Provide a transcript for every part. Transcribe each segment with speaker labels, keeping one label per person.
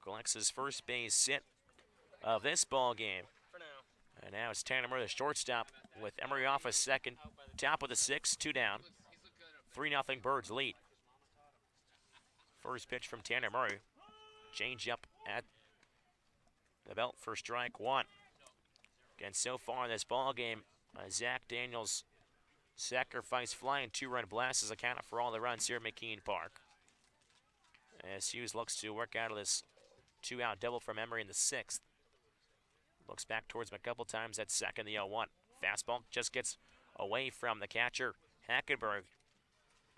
Speaker 1: collects his first base hit of this ball game. And now it's Tanner Murray, the shortstop, with Emery off a second. Top of the sixth, 2 down. 3-0 Birds lead. First pitch from Tanner Murray. Change up at the belt for strike one. Again, so far in this ball game, Zach Daniels' sacrifice flying 2-run blast has accounted for all the runs here at McKean Park. As Hughes looks to work out of this 2-out double from Emery in the sixth. Looks back towards him a couple times at second, the 0-1. Fastball just gets away from the catcher, Hackenberg,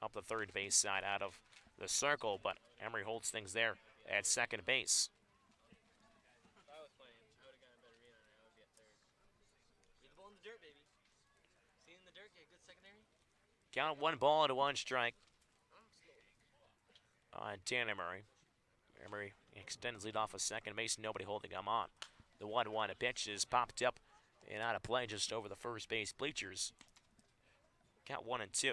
Speaker 1: up the third base side out of the circle, but Emery holds things there at second base. Count 1 ball and 1 strike on Tanner Murray. Emery extends lead off of second base, nobody holding him on. The 1-1 pitch is popped up and out of play just over the first base bleachers. Count 1-2.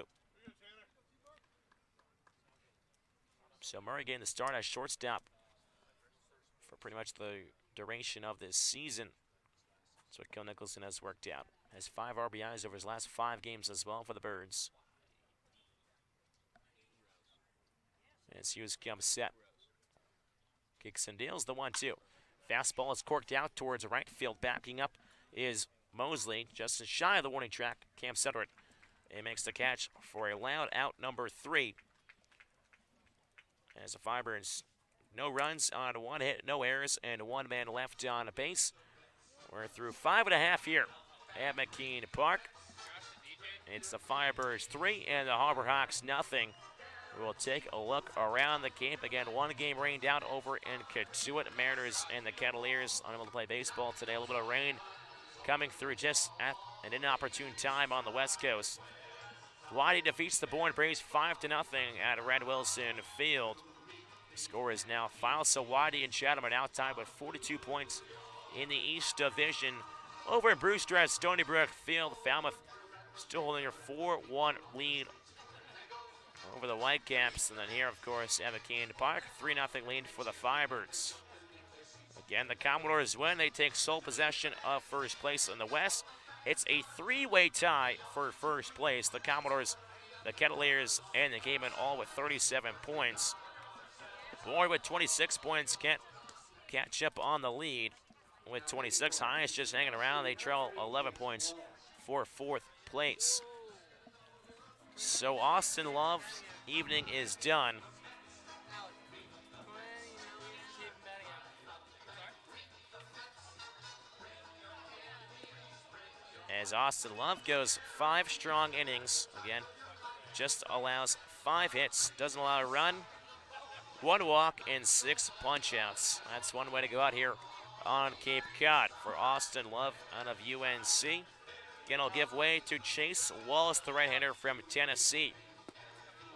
Speaker 1: So Murray getting the start as shortstop for pretty much the duration of this season. That's what Kel Nicholson has worked out. Has 5 RBIs over his last 5 games as well for the Birds. As Hughes comes set. Kicks and deals the 1-2. Fastball is corked out towards right field. Backing up is Mosley, just shy of the warning track. Cam Sutterett and makes the catch for a loud out number 3. As the Firebirds, no runs on 1 hit, no errors, and 1 man left on base. We're through 5.5 here at McKean Park. It's the Firebirds 3 and the Harbor Hawks nothing. We'll take a look around the Cape. Again, 1 game rained out over in Katuitt. Mariners and the Cavaliers unable to play baseball today. A little bit of rain coming through just at an inopportune time on the West Coast. Waddy defeats the Bourne Braves 5-0 at Red Wilson Field. The score is now final. So Waddy and Chatham are now tied with 42 points in the East Division. Over in Brewster at Stony Brook Field, Falmouth still holding their 4-1 lead over the Whitecaps. And then here, of course, at McKean Park, 3-0 lead for the Firebirds. Again, the Commodores win. They take sole possession of first place in the West. It's a 3-way tie for first place. The Commodores, the Cavaliers, and the Cavemen all with 37 points. Bourne with 26 points can't catch up on the lead with 26. Highest just hanging around. They trail 11 points for fourth place. So Austin Love's evening is done. As Austin Love goes 5 strong innings. Again, just allows 5 hits, doesn't allow a run, 1 walk, and 6 punch-outs. That's one way to go out here on Cape Cod for Austin Love out of UNC. Again, I'll give way to Chase Wallace, the right-hander from Tennessee.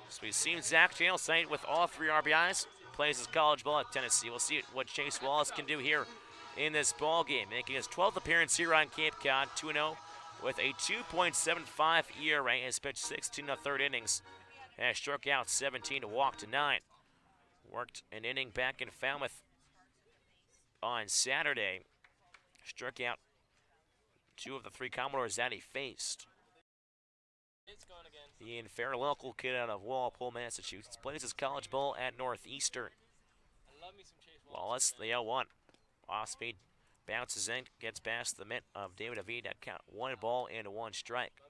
Speaker 1: So we've seen Zach Daniels tonight with all 3 RBIs. Plays his college ball at Tennessee. We'll see what Chase Wallace can do here in this ball game, making his 12th appearance here on Cape Cod, 2-0 with a 2.75 ERA. Has pitched 16 1/3 innings, has struck out 17 to walk to 9. Worked an inning back in Falmouth on Saturday. Struck out 2 of the 3 Commodores that he faced. Ian Fair, local kid out of Walpole, Massachusetts, plays his college ball at Northeastern. Wallace, the 0-1. Off-speed bounces in, gets past the mitt of David Avid at count 1 ball and 1 strike.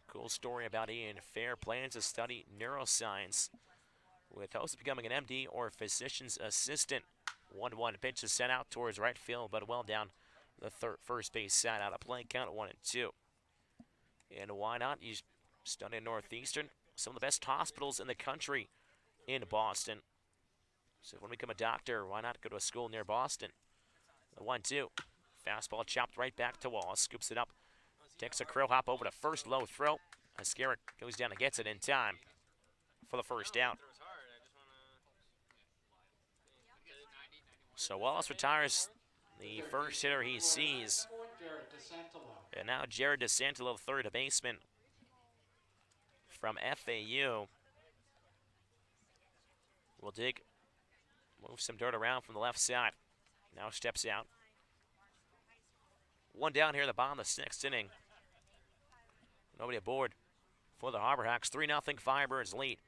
Speaker 1: Cool story about Ian Fair. Plans to study neuroscience with hopes of becoming an MD or physician's assistant. 1-1 pitch is sent out towards right field, but well down the first base side out of play. Count 1-2. And why not? He's studying Northeastern, some of the best hospitals in the country in Boston. So if you want to become a doctor, why not go to a school near Boston? The 1-2. Fastball chopped right back to Wallace. Scoops it up. Takes a crow hop over to first, low throw. Scarrett goes down and gets it in time for the first out. So Wallace retires the first hitter he sees. And now Jared DeSantolo, third baseman from FAU, will dig Moves some dirt around from the left side. Now steps out. One down here in the bottom of the sixth inning. Nobody aboard for the Harbor Hawks. 3-0 Firebirds lead.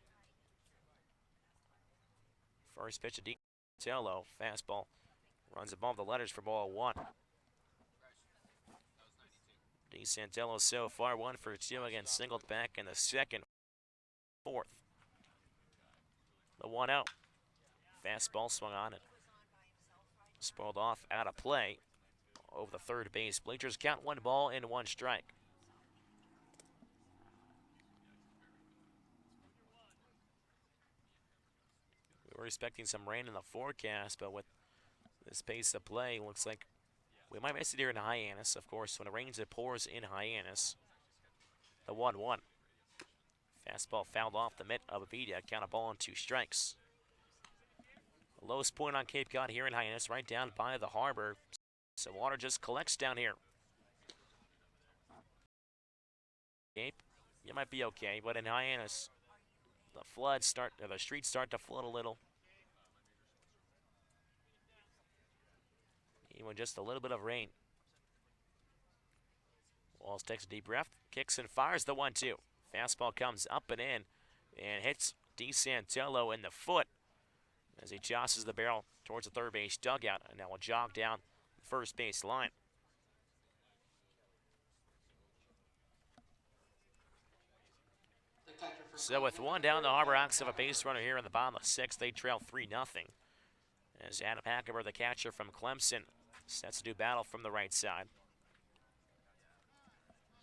Speaker 1: First pitch of DiCantello. Fastball runs above the letters for ball one. DiCantello so far 1 for 2 against singled back in the second, fourth. The 1-0. Fastball swung on it. Spoiled off out of play over the third base. Bleachers count 1 ball and 1 strike. We were expecting some rain in the forecast, but with this pace of play, looks like we might miss it here in Hyannis. Of course, when it rains, it pours in Hyannis. The 1-1. Fastball fouled off the mitt of Avita. Count a ball and 2 strikes. The lowest point on Cape Cod here in Hyannis, right down by the harbor. So water just collects down here. Cape, you might be okay, but in Hyannis, the streets start to flood a little. Even just a little bit of rain. Walls takes a deep breath, kicks and fires the 1-2. Fastball comes up and in and hits DiCantello in the foot as he tosses the barrel towards the third base dugout, and now will jog down the first base line. So with 1 down, the Harbor Hawks have a base runner here in the bottom of the 6th. They trail 3-0 as Adam Hackenberg, the catcher from Clemson, sets to do battle from the right side.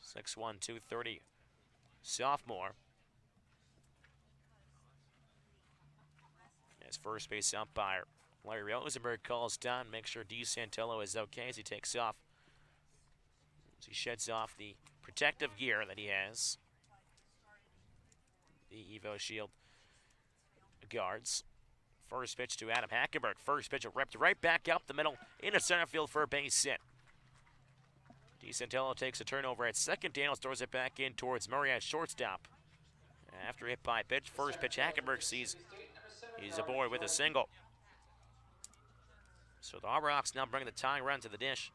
Speaker 1: 6'1", 230 sophomore. As first base umpire Larry Rosenberg calls down, make sure DiCantello is okay as he takes off. As he sheds off the protective gear that he has. The Evo Shield guards. First pitch to Adam Hackenberg. First pitch ripped right back up the middle into center field for a base hit. DiCantello takes a turnover at second. Daniels throws it back in towards Murray at shortstop. After hit by pitch, first pitch Hackenberg sees he's aboard with a single. So the Harbor Hawks now bring the tying run to the dish,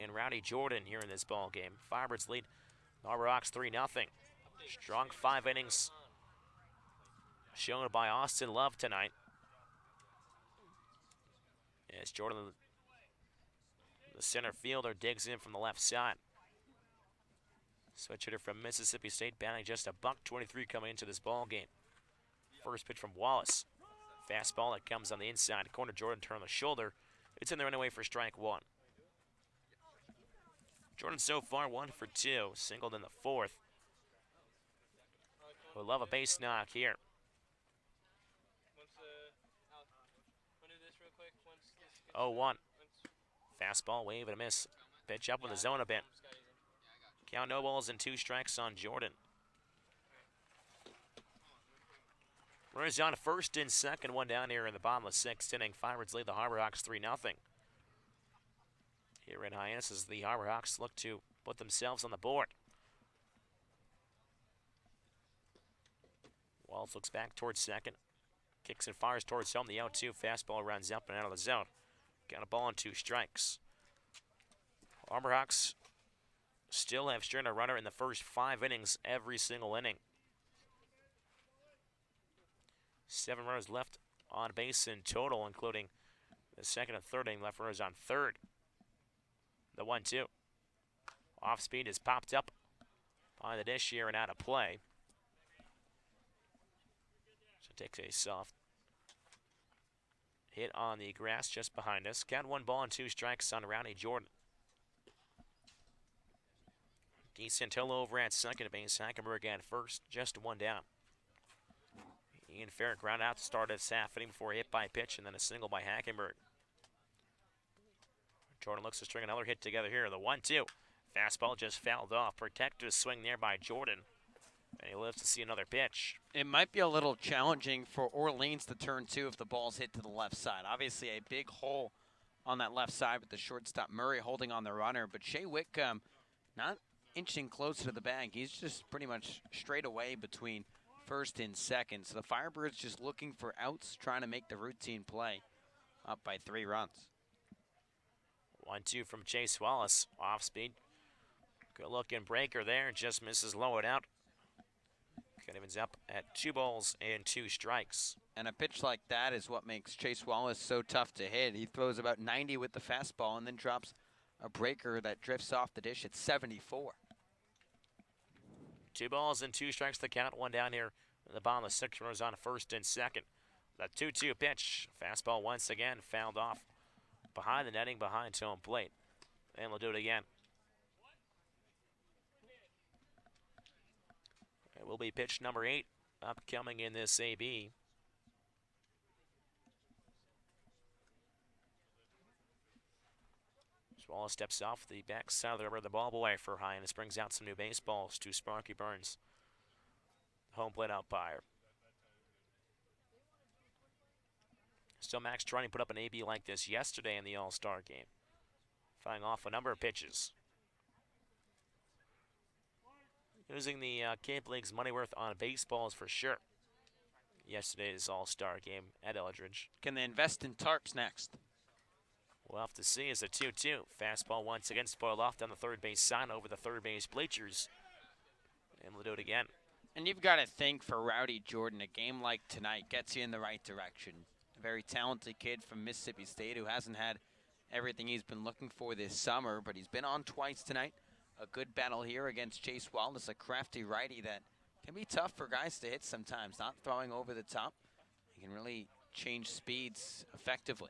Speaker 1: and Rowdy Jordan here in this ball game. Firebirds lead the Harbor Hawks 3-0. Strong 5 innings shown by Austin Love tonight. As Jordan, the center fielder, digs in from the left side. Switch hitter from Mississippi State, batting just $123 coming into this ball game. First pitch from Wallace. Fastball that comes on the inside corner. Jordan turn on the shoulder. It's in there anyway for strike 1. Jordan so far 1 for 2, singled in the 4th. We'll love a base knock here. 0-1. Fastball, wave and a miss. Pitch up in the zone a bit. Count no balls and 2 strikes on Jordan. Runners on first and second, 1 down here in the bottom of the 6th inning. Firebirds lead the Harbor Hawks 3-0. Here in Hyannis as the Harbor Hawks look to put themselves on the board. Walls looks back towards second. Kicks and fires towards home. The 0-2 fastball runs up and out of the zone. Got a ball and 2 strikes. Harbor Hawks still have string a runner in the first 5 innings every single inning. 7 runners left on base in total, including the second and third inning. Left runners on third. The 1-2. Off speed is popped up by the dish here and out of play. So takes a soft hit on the grass just behind us. Count 1 ball and 2 strikes on Rowdy Jordan. DiCantello over at second base. Hackenberg at first, just 1 down. Ian Farrick ground out to start his half inning before hit by pitch and then a single by Hackenberg. Jordan looks to string another hit together here. The 1-2. Fastball just fouled off. Protected a swing there by Jordan. And he lives to see another pitch.
Speaker 2: It might be a little challenging for Orleans to turn 2 if the ball's hit to the left side. Obviously a big hole on that left side with the shortstop Murray holding on the runner. But Shea Whitcomb not inching closer to the bag. He's just pretty much straight away between first and second. So the Firebirds just looking for outs, trying to make the routine play. up by 3 runs.
Speaker 1: 1-2 from Chase Wallace. Off speed. Good looking breaker there. Just misses low and out. Evans up at 2 balls and 2 strikes.
Speaker 2: And a pitch like that is what makes Chase Wallace so tough to hit. He throws about 90 with the fastball and then drops a breaker that drifts off the dish at 74.
Speaker 1: 2 balls and 2 strikes to count. 1 down here in the bottom of the 6th. Runners on first and second. The 2-2 pitch. Fastball once again fouled off behind the netting, behind home plate. And we'll do it again. It will be pitch number 8 upcoming in this AB. Wallace steps off the back side of the rubber, the ball boy for high, and this brings out some new baseballs to Sparky Burns, home plate umpire. Still, Max Trunny put up an AB like this yesterday in the All-Star game, firing off a number of pitches. Using the Cape League's money worth on baseballs for sure. Yesterday's All-Star game at Eldridge.
Speaker 2: Can they invest in tarps next?
Speaker 1: We'll have to see as a 2-2. Fastball once again spoiled off down the third base side over the third base bleachers. And we'll do it again.
Speaker 2: And you've got to think for Rowdy Jordan, a game like tonight gets you in the right direction. A very talented kid from Mississippi State who hasn't had everything he's been looking for this summer, but he's been on twice tonight. A good battle here against Chase Wallace, a crafty righty that can be tough for guys to hit sometimes, not throwing over the top. He can really change speeds effectively.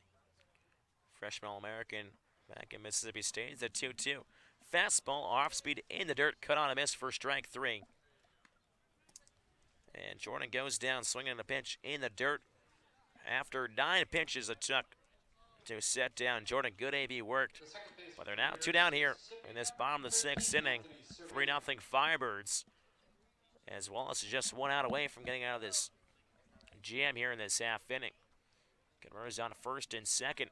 Speaker 1: Freshman All-American back in Mississippi State. It's a 2-2. Fastball off speed in the dirt, cut on a miss for strike 3. And Jordan goes down swinging a pitch in the dirt. After 9 pitches it took to set down Jordan. Good AB worked. But they're now 2 down here in this bottom of the 6th inning. 3-0 Firebirds. As Wallace is just 1 out away from getting out of this jam here in this half inning. Converters on first and second.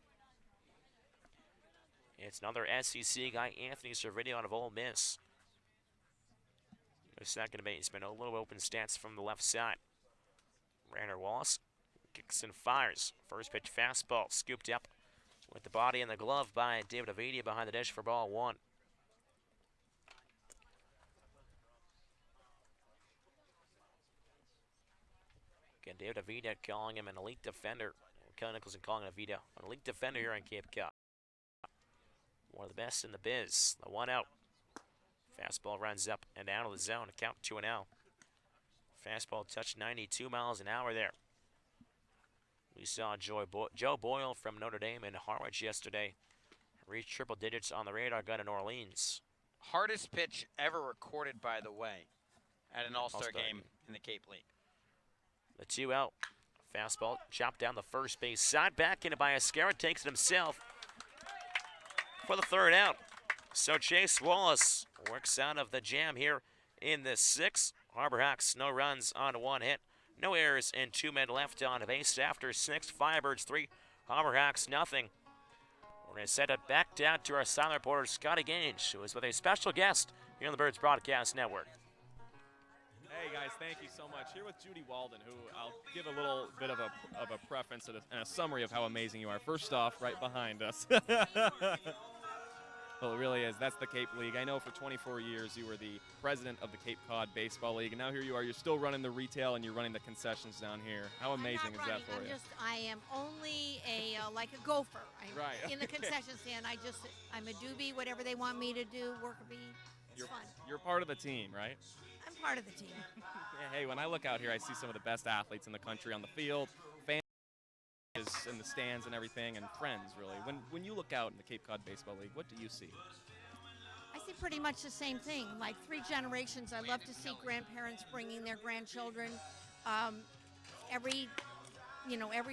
Speaker 1: It's another SEC guy, Anthony Servideo out of Ole Miss. The second baseman, a little open stance from the left side. Rainer Wallace kicks and fires. First pitch fastball, scooped up with the body and the glove by David Avidia behind the dish for ball 1. Again, David Avidia calling him an elite defender. Kelly Nicholson calling Avidia an elite defender here on Cape Cod. One of the best in the biz. The 1-0. Fastball runs up and out of the zone. Count 2-0. Fastball touched 92 miles an hour there. We saw Joe Boyle from Notre Dame and Harwich yesterday reach triple digits on the radar gun in Orleans.
Speaker 2: Hardest pitch ever recorded, by the way, at an All-Star game in the Cape League.
Speaker 1: The 2-0. Fastball chopped down the first base side. Back in it by Ascara. Takes it himself for the 3rd out. So Chase Wallace works out of the jam here in the 6th. Harbor Hawks, no runs on 1 hit. No errors and 2 men left on base after 6. Firebirds 3, Harbor Hawks nothing. We're going to set it back down to our silent reporter, Scotty Gage, who is with a special guest here on the Birds Broadcast Network.
Speaker 3: Hey guys, thank you so much. Here with Judy Walden, who I'll give a little bit of a preference and a summary of how amazing you are. First off, right behind us. Well, it really is. That's the Cape League. I know for 24 years you were the president of the Cape Cod Baseball League, and now here you are. You're still running the retail and you're running the concessions down here. How amazing is that for you?
Speaker 4: I am only like a gopher. I'm
Speaker 3: right.
Speaker 4: in the concession stand. I'm a doobie, whatever they want me to do, worker bee. It's fun.
Speaker 3: You're part of the team, right?
Speaker 4: I'm part of the team.
Speaker 3: Yeah, hey, when I look out here, I see some of the best athletes in the country on the field, fans in the stands and everything, and friends, really. When you look out in the Cape Cod Baseball League, what do you see?
Speaker 4: I see pretty much the same thing. Like 3 generations. I love to see grandparents bringing their grandchildren. Every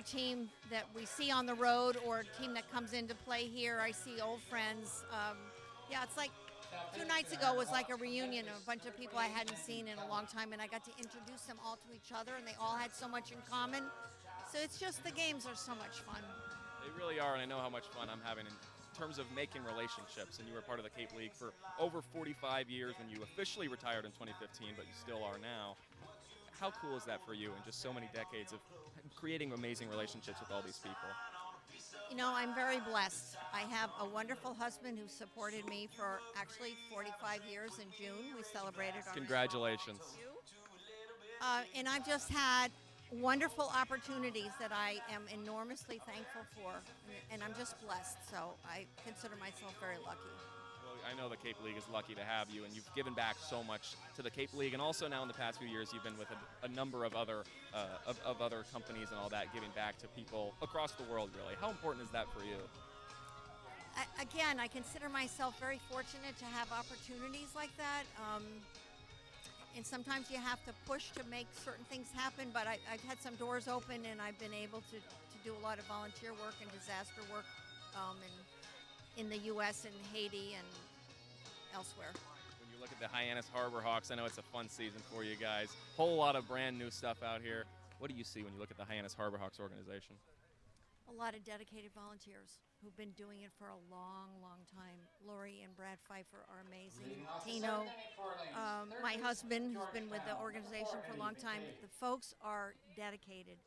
Speaker 4: team that we see on the road or a team that comes into play here, I see old friends. Yeah, it's like 2 nights ago was like a reunion of a bunch of people I hadn't seen in a long time, and I got to introduce them all to each other, and they all had so much in common. So it's just the games are so much fun.
Speaker 3: They really are, and I know how much fun I'm having in terms of making relationships. And you were part of the Cape League for over 45 years when you officially retired in 2015, but you still are now. How cool is that for you in just so many decades of creating amazing relationships with all these people?
Speaker 4: You know, I'm very blessed. I have a wonderful husband who supported me for actually 45 years in June. We celebrated our
Speaker 3: Congratulations.
Speaker 4: and I've just had wonderful opportunities that I am enormously thankful for, and I'm just blessed. So I consider myself very lucky.
Speaker 3: Well, I know the Cape League is lucky to have you, and you've given back so much to the Cape League, and also now in the past few years you've been with a number of other of other companies and all that, giving back to people across the world. Really, how important is that for you?
Speaker 4: Again, I consider myself very fortunate to have opportunities like that. And sometimes you have to push to make certain things happen, but I've had some doors open, and I've been able to do a lot of volunteer work and disaster work in the U.S. and Haiti and elsewhere.
Speaker 3: When you look at the Hyannis Harbor Hawks, I know it's a fun season for you guys. Whole lot of brand new stuff out here. What do you see when you look at the Hyannis Harbor Hawks organization?
Speaker 4: A lot of dedicated volunteers who've been doing it for a long, long time. Lori and Brad Pfeiffer are amazing. Tino, my husband, who's been with the organization for a long time. The folks are dedicated.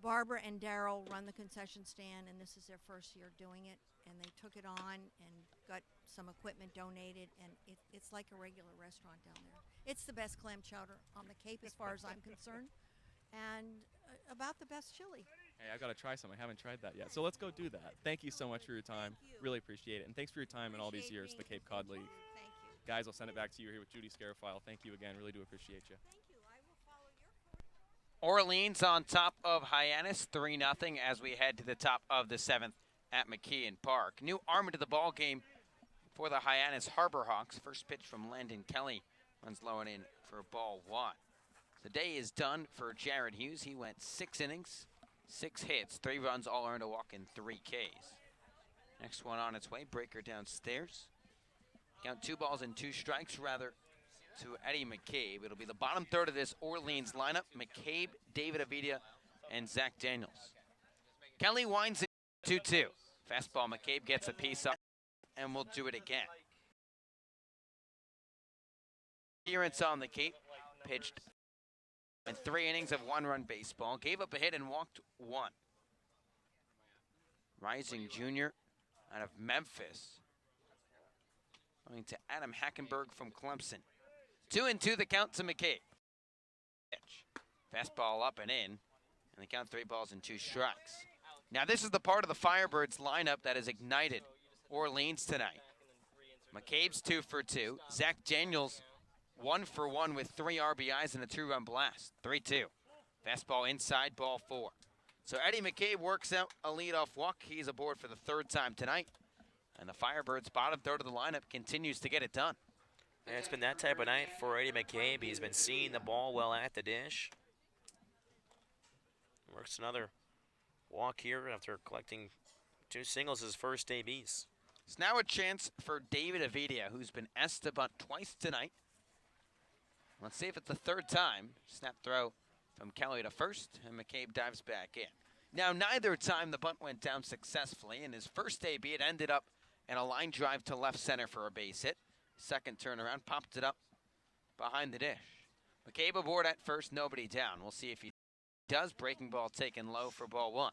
Speaker 4: Barbara and Daryl run the concession stand, and this is their first year doing it. And they took it on and got some equipment donated, and it's like a regular restaurant down there. It's the best clam chowder on the Cape as far as I'm concerned, and about the best chili.
Speaker 3: Hey, I've got to try some. I haven't tried that yet. So let's go do that. Thank you so much for your time. Really appreciate it. And thanks for your time in all these years, the Cape Cod League.
Speaker 4: Thank you.
Speaker 3: Guys, I'll send it back to you here with Judy Scarafile. Thank you again. Really do appreciate you.
Speaker 4: Thank you. I will follow your
Speaker 2: Orleans on top of Hyannis, 3-0 as we head to the top of the 7th at McKeon Park. New arm into the ball game for the Hyannis Harbor Hawks. First pitch from Landon Kelly runs low and in for ball 1. The day is done for Jared Hughes. He went 6 innings, 6 hits, 3 runs, all earned, a walk, and 3 Ks. Next one on its way, breaker downstairs. Count 2 balls and 2 strikes, rather, to Eddie McCabe. It'll be the bottom third of this Orleans lineup. McCabe, David Avidia, and Zach Daniels. Kelly winds it 2-2. Fastball, McCabe gets a piece up, and we'll do it again. Appearance on the Cape, pitched in 3 innings of 1-run baseball, gave up a hit and walked 1. Rising junior out of Memphis, going to Adam Hackenberg from Clemson. 2-2 the count to McCabe. Fastball up and in, and the count 3 balls and 2 strikes. Now this is the part of the Firebirds lineup that has ignited Orleans tonight. McCabe's 2 for 2. Zach Daniels 1 for 1 with 3 RBIs and a 2-run blast. 3-2. Fastball inside, ball 4. So Eddie McCabe works out a leadoff walk. He's aboard for the 3rd time tonight. And the Firebirds' bottom third of the lineup continues to get it done.
Speaker 1: And it's been that type of night for Eddie McCabe. He's been seeing the ball well at the dish. Works another walk here after collecting 2 singles his first ABs.
Speaker 2: It's now a chance for David Avidia, who's been asked to bunt twice tonight. Let's see if it's the 3rd time. Snap throw from Kelly to first, and McCabe dives back in. Now, neither time the bunt went down successfully. In his first AB, it ended up in a line drive to left center for a base hit. Second turnaround, popped it up behind the dish. McCabe aboard at first, nobody down. We'll see if he does. Breaking ball taken low for ball 1.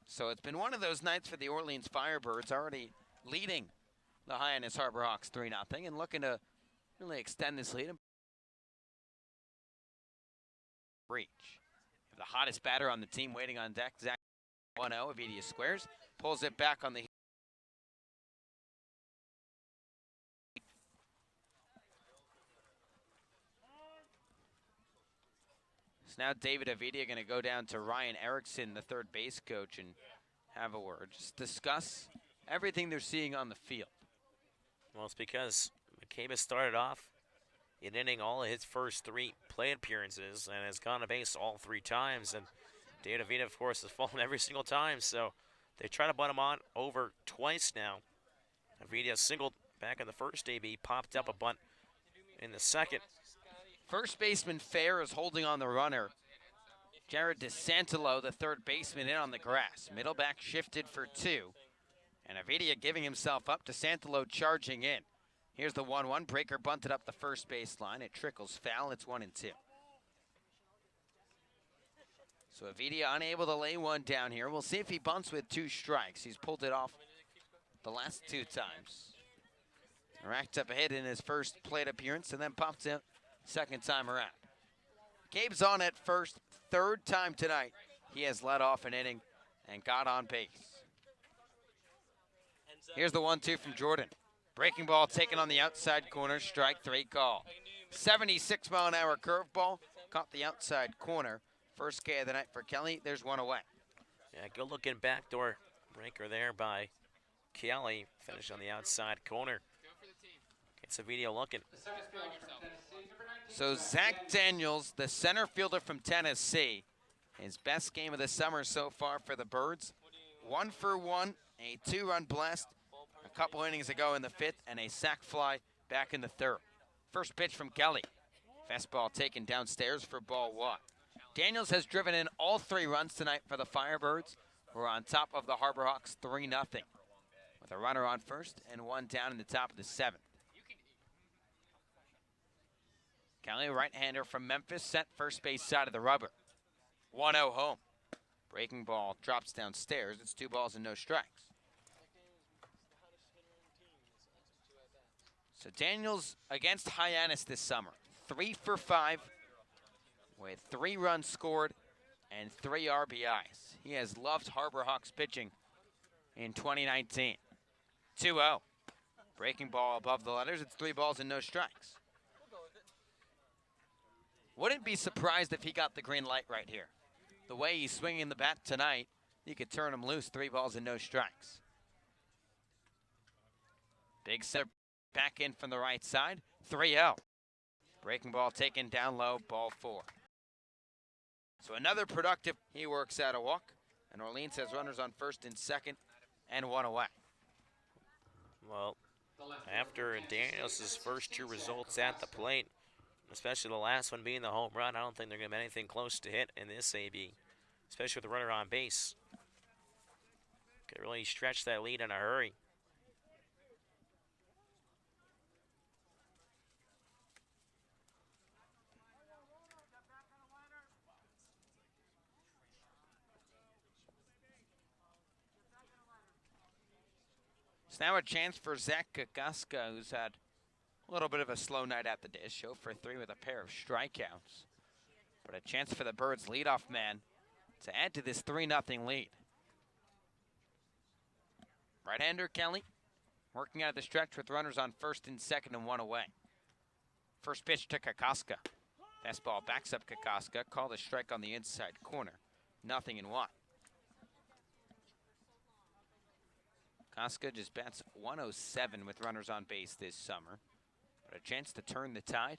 Speaker 2: So it's been one of those nights for the Orleans Firebirds, already leading the Hyannis Harbor Hawks 3-0 and looking to really extend this lead and reach. The hottest batter on the team waiting on deck, Zach 1-0. Avidia squares, pulls it back on the So now David Avidia going to go down to Ryan Erickson, the third base coach, and have a word. Just discuss everything they're seeing on the field.
Speaker 1: Well, it's because McCabe has started off in inning all of his first 3 play appearances and has gone to base all 3 times. And David Avita, of course, has fallen every single time. So they try to bunt him on over twice now. Avita singled back in the first AB, popped up a bunt in the second.
Speaker 2: First baseman Fair is holding on the runner. Jared DeSantolo, the third baseman, in on the grass. Middle back shifted for 2. And Avidia giving himself up. DeSantolo charging in. Here's the 1-1. Breaker bunted up the first baseline. It trickles foul. It's 1-2. So Avidia unable to lay one down here. We'll see if he bunts with 2 strikes. He's pulled it off the last 2 times. Racked up a hit in his first plate appearance and then popped out second time around. Gabe's on at first, 3rd time tonight. He has led off an inning and got on base. Here's the 1-2 from Jordan. Breaking ball taken on the outside corner, strike 3 call. 76-mile-an-hour curveball, caught the outside corner. First K of the night for Kelly, there's 1 away.
Speaker 1: Yeah, good looking backdoor breaker there by Kelly. Finish on the outside corner. Gets a video looking.
Speaker 2: So Zach Daniels, the center fielder from Tennessee, his best game of the summer so far for the Birds. 1 for 1, a 2-run blast a couple innings ago in the 5th, and a sac fly back in the 3rd. First pitch from Kelly. Fastball taken downstairs for ball 1. Daniels has driven in all 3 runs tonight for the Firebirds. We're on top of the Harbor Hawks 3-0, with a runner on first and 1 down in the top of the 7th. Kelly, right-hander from Memphis, set first base side of the rubber. 1-0 home. Breaking ball drops downstairs. It's 2 balls and no strikes. So Daniels against Hyannis this summer. 3 for 5 with 3 runs scored and 3 RBIs. He has loved Harbor Hawks pitching in 2019. 2-0. Breaking ball above the letters. It's 3 balls and no strikes. Wouldn't be surprised if he got the green light right here. The way he's swinging the bat tonight, you could turn him loose. 3 balls and no strikes. Big center back in from the right side. 3-0. Breaking ball taken down low, ball 4. So another productive, he works out a walk. And Orleans has runners on first and second and 1 away.
Speaker 1: Well, after Daniels' first 2 results at the plate, especially the last one being the home run, I don't think they're going to be anything close to hit in this AB, especially with the runner on base. Could really stretch that lead in a hurry.
Speaker 2: It's now a chance for Zach Kokoska, who's had a little bit of a slow night at the dish. 0 for 3 with a pair of strikeouts. But a chance for the Birds' leadoff man to add to this 3-0 lead. Right-hander Kelly working out of the stretch with runners on first and second and 1 away. First pitch to Kokoska. Fastball backs up Kokoska. Called a strike on the inside corner. 0-1. Kokoska just bats 107 with runners on base this summer. But a chance to turn the tide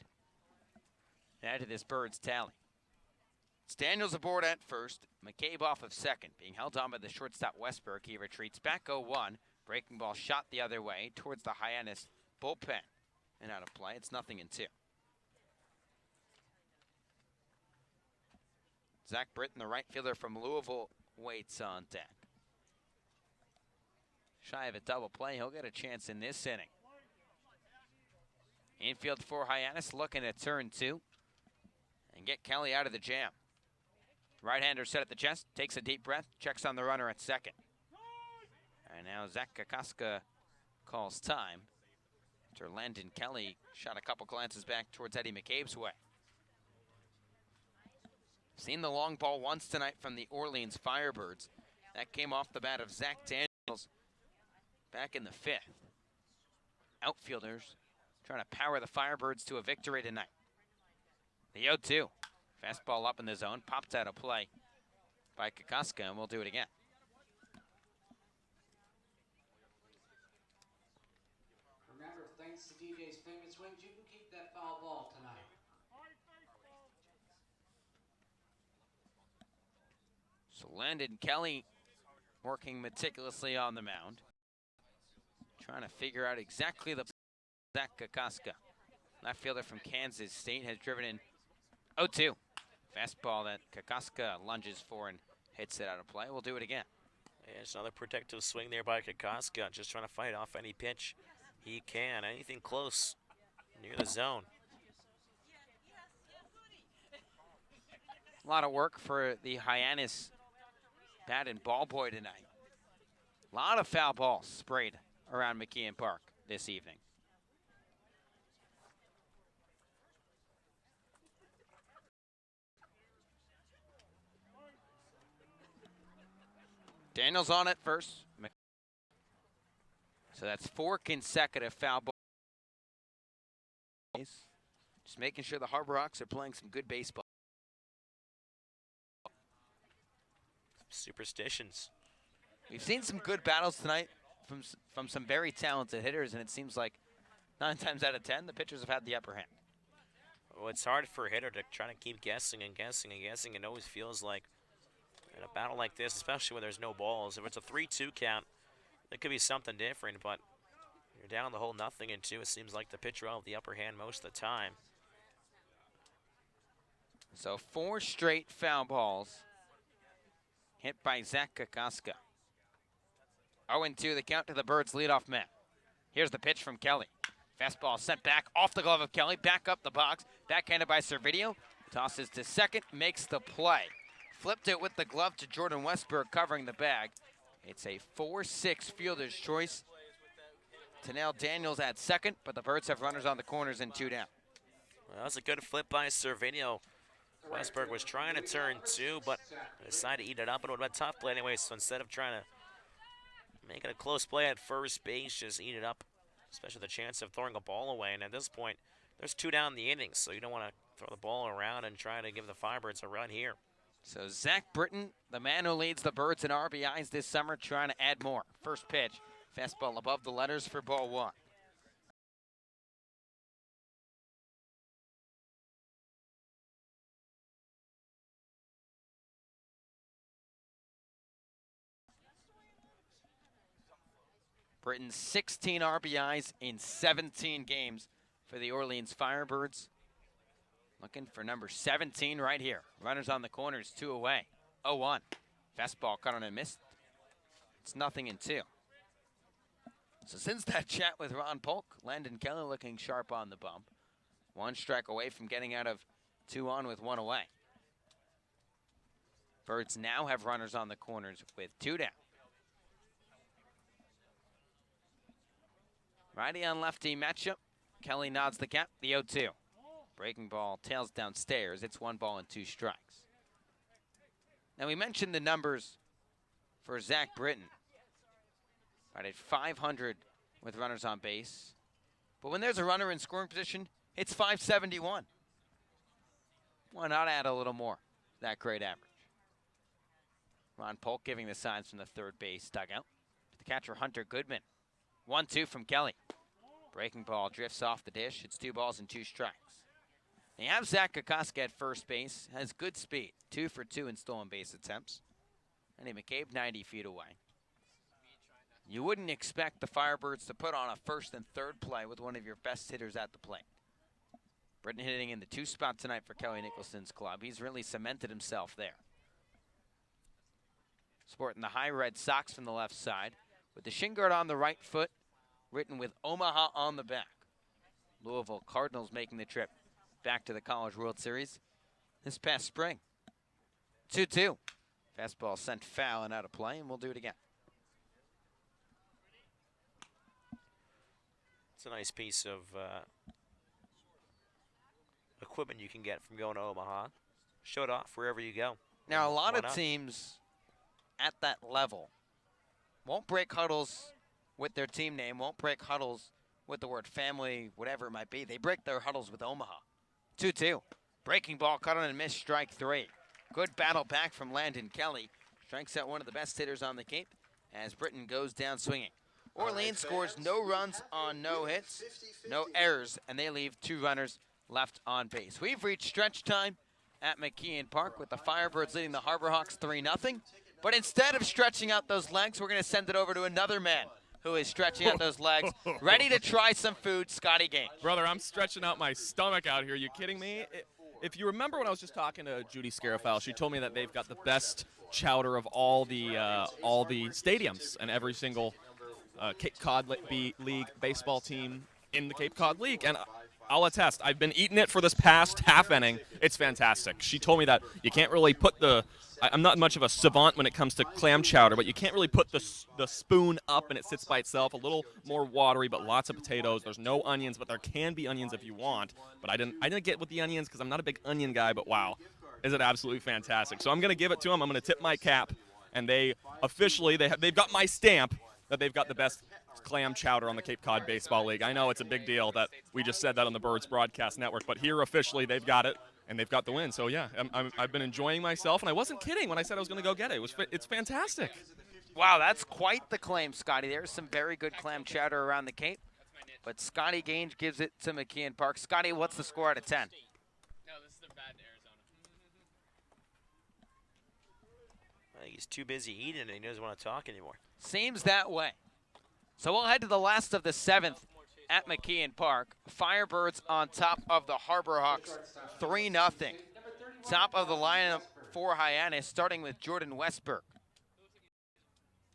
Speaker 2: and add to this Birds tally. It's Daniels aboard at first. McCabe off of second. Being held on by the shortstop Westberg. He retreats back 0-1. Breaking ball shot the other way towards the Hyannis bullpen. And out of play. It's 0-2. Zach Britton, the right fielder from Louisville, waits on deck. Shy of a double play. He'll get a chance in this inning. Infield for Hyannis, looking at turn 2 and get Kelly out of the jam. Right-hander set at the chest, takes a deep breath, checks on the runner at second. And now Zach Kokoska calls time after Landon Kelly shot a couple glances back towards Eddie McCabe's way. Seen the long ball once tonight from the Orleans Firebirds. That came off the bat of Zach Daniels back in the 5th. Outfielders trying to power the Firebirds to a victory tonight. The 0-2. Fastball up in the zone, popped out of play by Kokoska, and we'll do it again.
Speaker 5: Remember, thanks to DJ's Famous Swings, you can keep that foul ball tonight.
Speaker 2: So Landon Kelly working meticulously on the mound, trying to figure out exactly the Zach Kokoska. Left fielder from Kansas State has driven in 0-2. Fastball that Kokoska lunges for and hits it out of play. We'll do it again.
Speaker 1: Yeah, it's another protective swing there by Kokoska, just trying to fight off any pitch he can. Anything close near the zone.
Speaker 2: A lot of work for the Hyannis bat and ball boy tonight. A lot of foul balls sprayed around McKeon Park this evening. Daniels on it first. So that's 4 consecutive foul balls. Just making sure the Harbor Hawks are playing some good baseball.
Speaker 1: Superstitions.
Speaker 2: We've seen some good battles tonight from some very talented hitters, and it seems like 9 times out of 10, the pitchers have had the upper hand.
Speaker 1: Well, it's hard for a hitter to try to keep guessing and guessing and guessing. It always feels like in a battle like this, especially when there's no balls, if it's a 3-2 count, it could be something different, but you're down the whole nothing and 2. It seems like the pitcher will have the upper hand most of the time.
Speaker 2: So 4 straight foul balls hit by Zach Kokoska. 0-2 the count to the Birds leadoff man. Here's the pitch from Kelly. Fastball sent back off the glove of Kelly, back up the box, backhanded by Servideo. Tosses to second, makes the play. Flipped it with the glove to Jordan Westberg covering the bag. It's a 4-6 fielder's choice to nail Daniels at second, but the Birds have runners on the corners and 2 down.
Speaker 1: Well, that was a good flip by Servideo. Westberg was trying to turn 2, but decided to eat it up. It would have been a tough play anyway, so instead of trying to make it a close play at first base, just eat it up, especially the chance of throwing a ball away. And at this point, there's 2 down in the innings, so you don't want to throw the ball around and try to give the Firebirds a run here.
Speaker 2: So Zach Britton, the man who leads the Birds in RBIs this summer, trying to add more. First pitch, fastball above the letters for ball 1. Britton's 16 RBIs in 17 games for the Orleans Firebirds. Looking for number 17 right here. Runners on the corners, 2 away. 0-1. Fastball cut on and missed. It's 0-2. So since that chat with Ron Polk, Landon Kelly looking sharp on the bump. 1 strike away from getting out of 2 on with 1 away. Birds now have runners on the corners with 2 down. Righty on lefty matchup. Kelly nods the cap, the 0-2. Breaking ball tails downstairs. It's 1 ball and 2 strikes. Now we mentioned the numbers for Zach Britton. Right at 500 with runners on base. But when there's a runner in scoring position, it's 571. Why not add a little more? That great average. Ron Polk giving the signs from the third base dugout. The catcher Hunter Goodman. 1-2 from Kelly. Breaking ball drifts off the dish. It's 2 balls and 2 strikes. You have Zach Kokoska at first base. Has good speed. 2 for 2 in stolen base attempts. Eddie McCabe 90 feet away. You wouldn't expect the Firebirds to put on a first and third play with one of your best hitters at the plate. Britton hitting in the 2 spot tonight for Kelly Nicholson's club. He's really cemented himself there. Sporting the high red socks from the left side with the shin guard on the right foot, written with Omaha on the back. Louisville Cardinals making the trip back to the College World Series this past spring. 2-2. Fastball sent foul and out of play, and we'll do it again.
Speaker 1: It's a nice piece of equipment you can get from going to Omaha. Show it off wherever you go.
Speaker 2: Now, a lot
Speaker 1: Why
Speaker 2: of
Speaker 1: not?
Speaker 2: teams at that level won't break huddles with their team name, won't break huddles with the word family, whatever it might be. They break their huddles with Omaha. 2-2. Breaking ball, cut on and miss, strike 3. Good battle back from Landon Kelly. Strikes out one of the best hitters on the Cape as Britton goes down swinging. Orleans scores no runs on no hits, no errors, and they leave 2 runners left on base. We've reached stretch time at McKeon Park with the Firebirds leading the Harbor Hawks 3-0. But instead of stretching out those legs, we're going to send it over to another man who is stretching out those legs, ready to try some food, Scotty Gaines.
Speaker 3: Brother, I'm stretching out my stomach out here. Are you kidding me? If you remember when I was just talking to Judy Scarafal, she told me that they've got the best chowder of all the stadiums and every single Cape Cod League baseball team in the Cape Cod League. And I'll attest. I've been eating it for this past half inning. It's fantastic. She told me that you can't really put the I'm not much of a savant when it comes to clam chowder, but you can't really put the spoon up and it sits by itself. A little more watery, but lots of potatoes. There's no onions, but there can be onions if you want. But I didn't get with the onions because I'm not a big onion guy. But wow, is it absolutely fantastic? So I'm gonna give it to them. I'm gonna tip my cap, and they officially they've got my stamp that they've got the best clam chowder on the Cape Cod Baseball League. I know it's a big deal that we just said that on the Birds Broadcast Network, but here officially they've got it. And they've got the win. So, yeah, I've been enjoying myself, and I wasn't kidding when I said I was going to go get it. It's fantastic.
Speaker 2: Wow, that's quite the claim, Scotty. There's some very good clam chowder around the Cape, but Scotty Gaines gives it to McKeon Park. Scotty, what's the score out of 10?
Speaker 6: No, this is the bad Arizona.
Speaker 1: I think he's too busy eating and he doesn't want to talk anymore.
Speaker 2: Seems that way. So we'll head to the last of the 7th at McKeon Park. Firebirds on top of the Harbor Hawks, 3-0. Top of the lineup for Hyannis, starting with Jordan Westberg.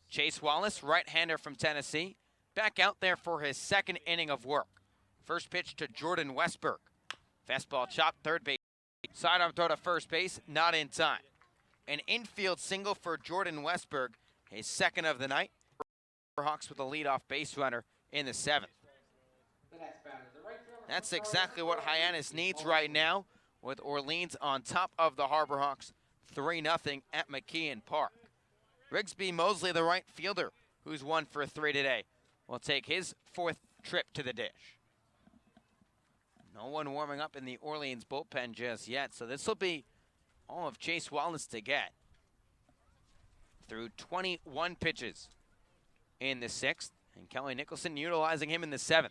Speaker 2: Chase Wallace, right-hander from Tennessee, back out there for his second inning of work. First pitch to Jordan Westberg. Fastball chopped, third base. Sidearm throw to first base, not in time. An infield single for Jordan Westberg, his second of the night. Hawks with a leadoff base runner in the 7th. That's exactly what Hyannis needs right now, with Orleans on top of the Harbor Hawks, 3-0 at McKeon Park. Rigsby Mosley, the right fielder, who's 1 for 3 today, will take his 4th trip to the dish. No one warming up in the Orleans bullpen just yet, so this will be all of Chase Wallace to get through 21 pitches in the 6th, and Kelly Nicholson utilizing him in the 7th.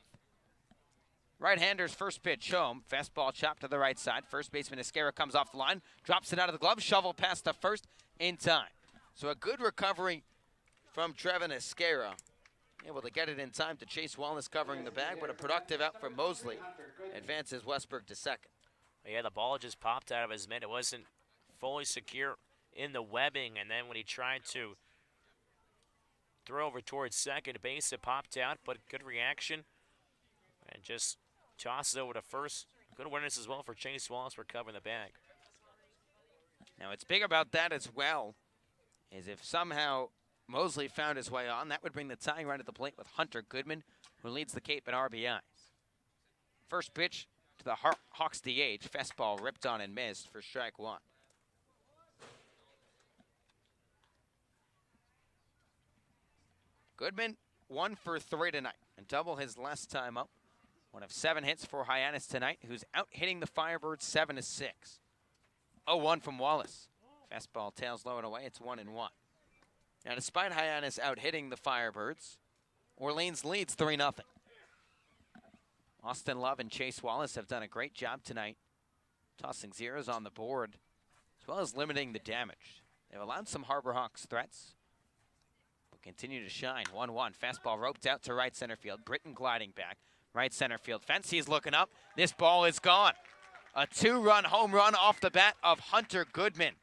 Speaker 2: Right-hander's first pitch home. Fastball chopped to the right side. First baseman Esquera comes off the line, drops it out of the glove, shovel past the first in time. So a good recovery from Trevin Esquera. Able to get it in time to Chase Wallace covering the bag, but a productive out from Mosley. Advances Westberg to second.
Speaker 1: Yeah, the ball just popped out of his mitt. It wasn't fully secure in the webbing, and then when he tried to throw over towards second base, it popped out, but good reaction. And just tosses over to first. Good awareness as well for Chase Wallace for covering the bag.
Speaker 2: Now, what's big about that as well is if somehow Mosley found his way on, that would bring the tying run at the plate with Hunter Goodman, who leads the Cape in RBIs. First pitch to the Hawks DH. Fastball ripped on and missed for strike 1. Goodman 1 for 3 tonight and double his last time up. 1 of 7 hits for Hyannis tonight, who's out hitting the Firebirds 7-6. 0-1 from Wallace. Fastball tails low and away. It's 1-1. Now, despite Hyannis out hitting the Firebirds, Orleans leads 3-0. Austin Love and Chase Wallace have done a great job tonight, tossing zeros on the board, as well as limiting the damage. They've allowed some Harbor Hawks threats, but continue to shine. 1-1. Fastball roped out to right center field. Britton gliding back. Right center field fence. He's looking up. This ball is gone. A 2-run home run off the bat of Hunter Goodman.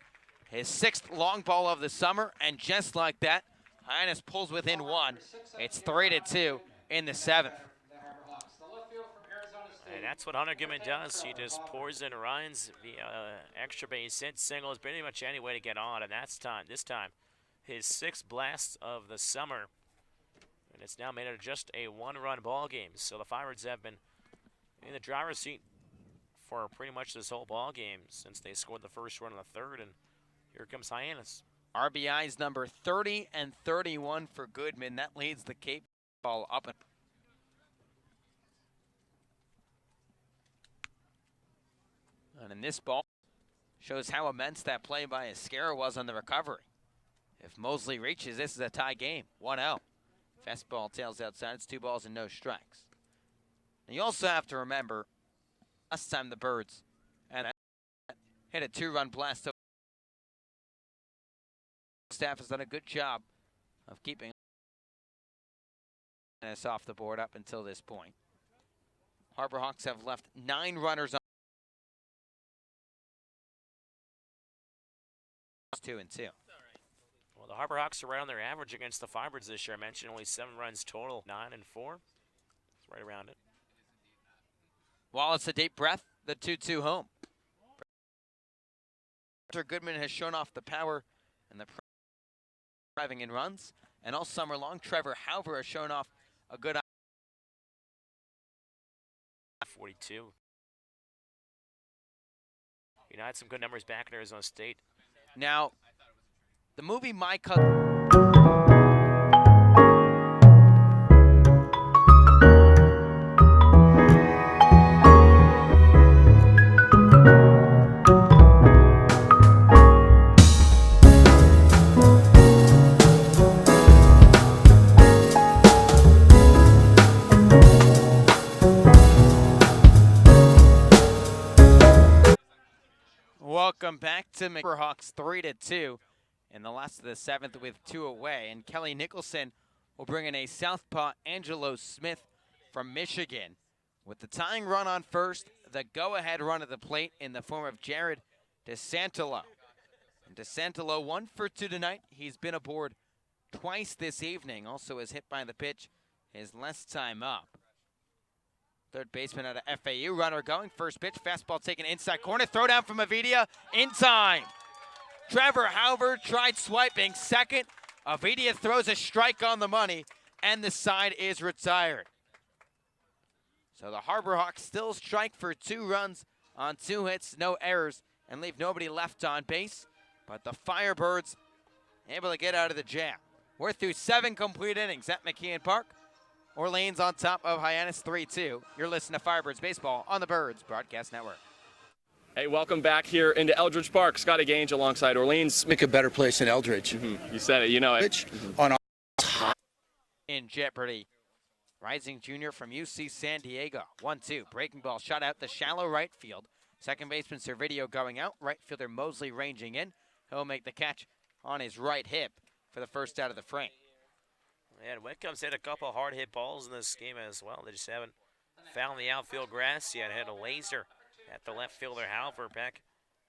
Speaker 2: His 6th long ball of the summer, and just like that, Hyannis pulls within 1. It's 3-2 in the 7th.
Speaker 1: And that's what Hunter Goodman does. He just pours in runs via extra base hit, singles, pretty much any way to get on. And this time, his 6th blast of the summer. And it's now made it just a 1-run ball game. So the Firebirds have been in the driver's seat for pretty much this whole ball game since they scored the first run in the 3rd. And here comes Hyannis.
Speaker 2: RBIs number 30 and 31 for Goodman. That leads the Cape ball up. And in this ball, shows how immense that play by Esquera was on the recovery. If Mosley reaches, this is a tie game. 1-0. Fastball tails outside. It's 2 balls and no strikes. And you also have to remember, last time the Birds hit a 2-run blast. Staff has done a good job of keeping us off the board up until this point. Harbor Hawks have left 9 runners on 2-2.
Speaker 1: Well, the Harbor Hawks are right on their average against the Firebirds this year. I mentioned only 7 runs total, 9 and 4. It's right around it.
Speaker 2: While it's a deep breath, the 2-2 home. Goodman has shown off the power and the driving in runs, and all summer long, Trevor Hauver has shown off a good
Speaker 1: 42. You know, had some good numbers back in Arizona State.
Speaker 2: Now, the movie My Cousin. Welcome back to Hawks 3-2 in the last of the seventh with 2 away. And Kelly Nicholson will bring in a southpaw Angelo Smith from Michigan. With the tying run on first, the go-ahead run at the plate in the form of Jared DeSantolo. And DeSantolo 1 for 2 tonight. He's been aboard twice this evening. Also is hit by the pitch his last time up. Third baseman out of FAU, runner going, first pitch, fastball taken inside corner, throw down from Avidia, in time. Trevor Hauver tried swiping second. Avidia throws a strike on the money, and the side is retired. So the Harbor Hawks still strike for 2 runs on 2 hits, no errors, and leave nobody left on base. But the Firebirds able to get out of the jam. We're through 7 complete innings at McKeon Park. Orleans on top of Hyannis 3-2. You're listening to Firebirds Baseball on the Birds Broadcast Network.
Speaker 3: Hey, welcome back here into Eldridge Park. Scotty Gange alongside Orleans.
Speaker 7: Make a better place than Eldridge.
Speaker 3: You said it, you know it.
Speaker 7: On
Speaker 2: In jeopardy. Rising junior from UC San Diego. 1-2. Breaking ball shot out the shallow right field. Second baseman Servideo going out. Right fielder Mosley ranging in. He'll make the catch on his right hip for the first out of the frame.
Speaker 1: And Whitcomb's hit a couple hard hit balls in this game as well. They just haven't found the outfield grass yet. Had a laser at the left fielder Halver back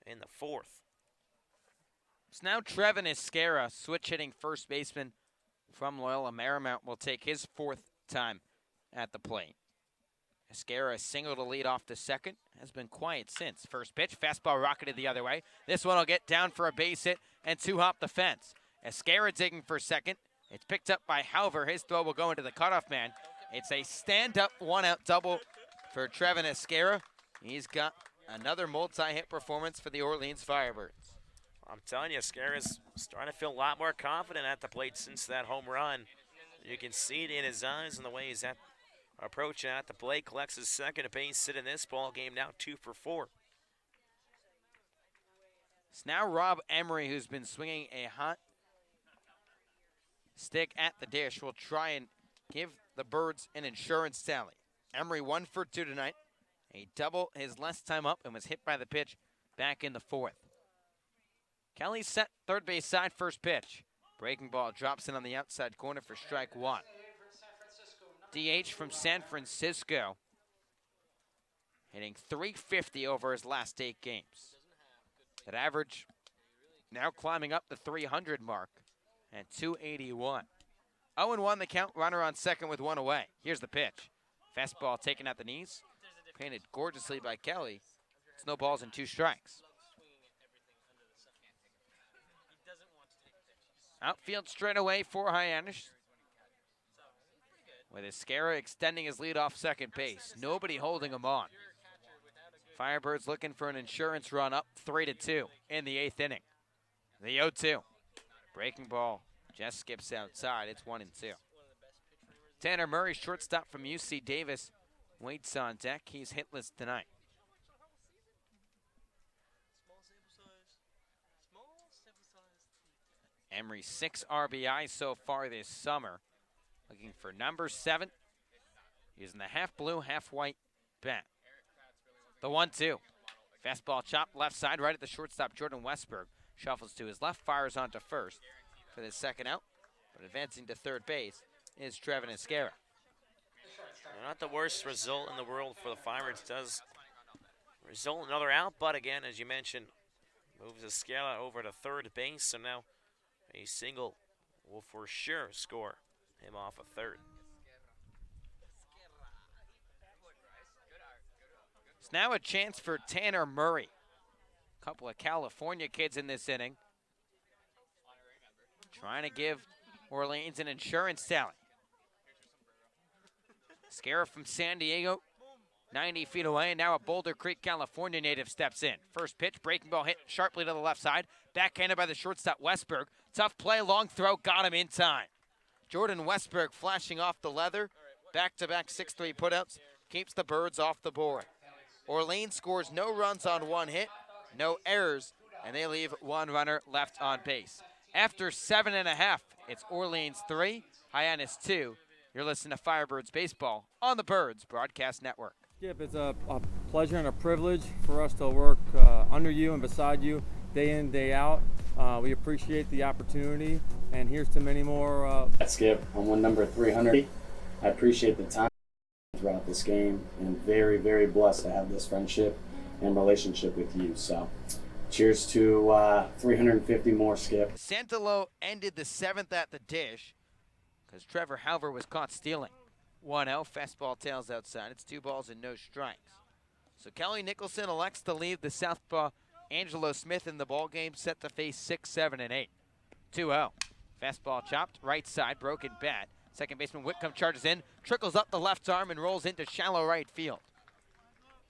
Speaker 1: in the 4th.
Speaker 2: So now Trevin Escara, switch hitting first baseman from Loyola Marymount, will take his 4th time at the plate. Escara single to lead off the second, has been quiet since. First pitch, fastball rocketed the other way. This one will get down for a base hit and 2-hop the fence. Escara digging for second. It's picked up by Halver. His throw will go into the cutoff man. It's a stand-up, 1-out double for Trevin Escara. He's got another multi-hit performance for the Orleans Firebirds.
Speaker 1: I'm telling you, Escara's starting to feel a lot more confident at the plate since that home run. You can see it in his eyes and the way he's approaching at the plate. Collects his second base hit in this ball game, now 2 for 4.
Speaker 2: It's now Rob Emery, who's been swinging a hot stick at the dish, will try and give the Birds an insurance tally. Emery 1 for 2 tonight. A double his last time up and was hit by the pitch back in the 4th. Kelly set third base side, first pitch. Breaking ball drops in on the outside corner for strike 1. DH from San Francisco, hitting .350 over his last 8 games. That average now climbing up the 300 mark and 281. 0-1 the count, runner on second with 1 away. Here's the pitch. Fastball taken at the knees, painted gorgeously by Kelly. It's no balls and 2 strikes. Outfield straight away for Hyannis, with Escara extending his lead off second base. Nobody holding him on. Firebirds looking for an insurance run up 3-2 in the 8th inning. The 0-2. Breaking ball just skips outside. It's 1-2. Tanner Murray, shortstop from UC Davis, waits on deck. He's hitless tonight. Emery 6 RBI so far this summer. Looking for number 7. Using the half blue, half white bat. The 1-2. Fastball chopped left side, right at the shortstop, Jordan Westberg. Shuffles to his left, fires onto first for the second out. But advancing to third base is Trevin Escara.
Speaker 1: Not the worst result in the world for the Firebirds. Does result in another out, but again, as you mentioned, moves Escara over to third base, so now a single will for sure score him off a third.
Speaker 2: It's now a chance for Tanner Murray. A couple of California kids in this inning. Trying to give Orleans an insurance tally. Scarra from San Diego, 90 feet away, and now a Boulder Creek, California native steps in. First pitch, breaking ball hit sharply to the left side. Backhanded by the shortstop Westberg. Tough play, long throw, got him in time. Jordan Westberg flashing off the leather. Back-to-back 6-3 putouts. Keeps the Birds off the board. Orleans scores no runs on one hit, no errors, and they leave one runner left on base. After 7.5, it's Orleans 3, Hyannis 2. You're listening to Firebirds Baseball on the Birds Broadcast Network.
Speaker 7: Skip, it's a pleasure and a privilege for us to work under you and beside you day in, day out. We appreciate the opportunity, and here's to many more.
Speaker 8: Skip, I'm one number 300. I appreciate the time throughout this game, and very, very blessed to have this friendship and relationship with you. So, cheers to 350 more, Skip.
Speaker 2: Santalo ended the 7th at the dish because Trevor Halver was caught stealing. 1-0, fastball tails outside. It's 2 balls and no strikes. So Kelly Nicholson elects to leave the southpaw Angelo Smith in the ballgame, set to face 6, 7, and 8. 2-0. Fastball chopped, right side, broken bat. Second baseman Whitcomb charges in, trickles up the left arm, and rolls into shallow right field.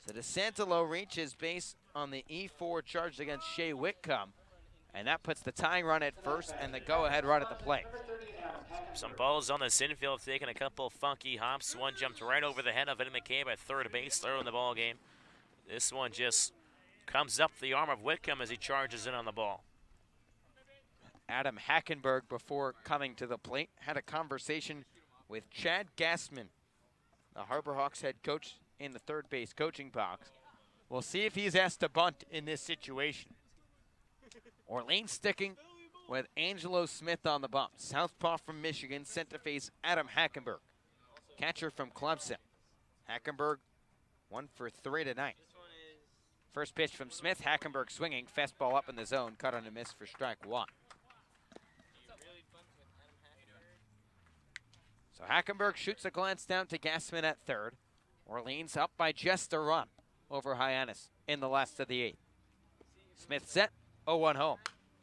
Speaker 2: So DeSantalo reaches base on the E4 charge against Shea Whitcomb, and that puts the tying run at first and the go-ahead run at the plate.
Speaker 1: Some balls on this infield, taking a couple funky hops. One jumped right over the head of Eddie McCabe at third base, third in the ball game. This one just comes up the arm of Whitcomb as he charges in on the ball.
Speaker 2: Adam Hackenberg, before coming to the plate, had a conversation with Chad Gassman, the Harbor Hawks head coach in the third base coaching box. We'll see if he's asked to bunt in this situation. Orleans sticking with Angelo Smith on the bump. Southpaw from Michigan, sent to face Adam Hackenberg, catcher from Clemson. Hackenberg 1 for 3 tonight. First pitch from Smith, Hackenberg swinging, fastball up in the zone, cut on a miss for strike 1. So Hackenberg shoots a glance down to Gassman at third. Orleans up by just a run over Hyannis in the last of the 8th. Smith set, 0-1 home.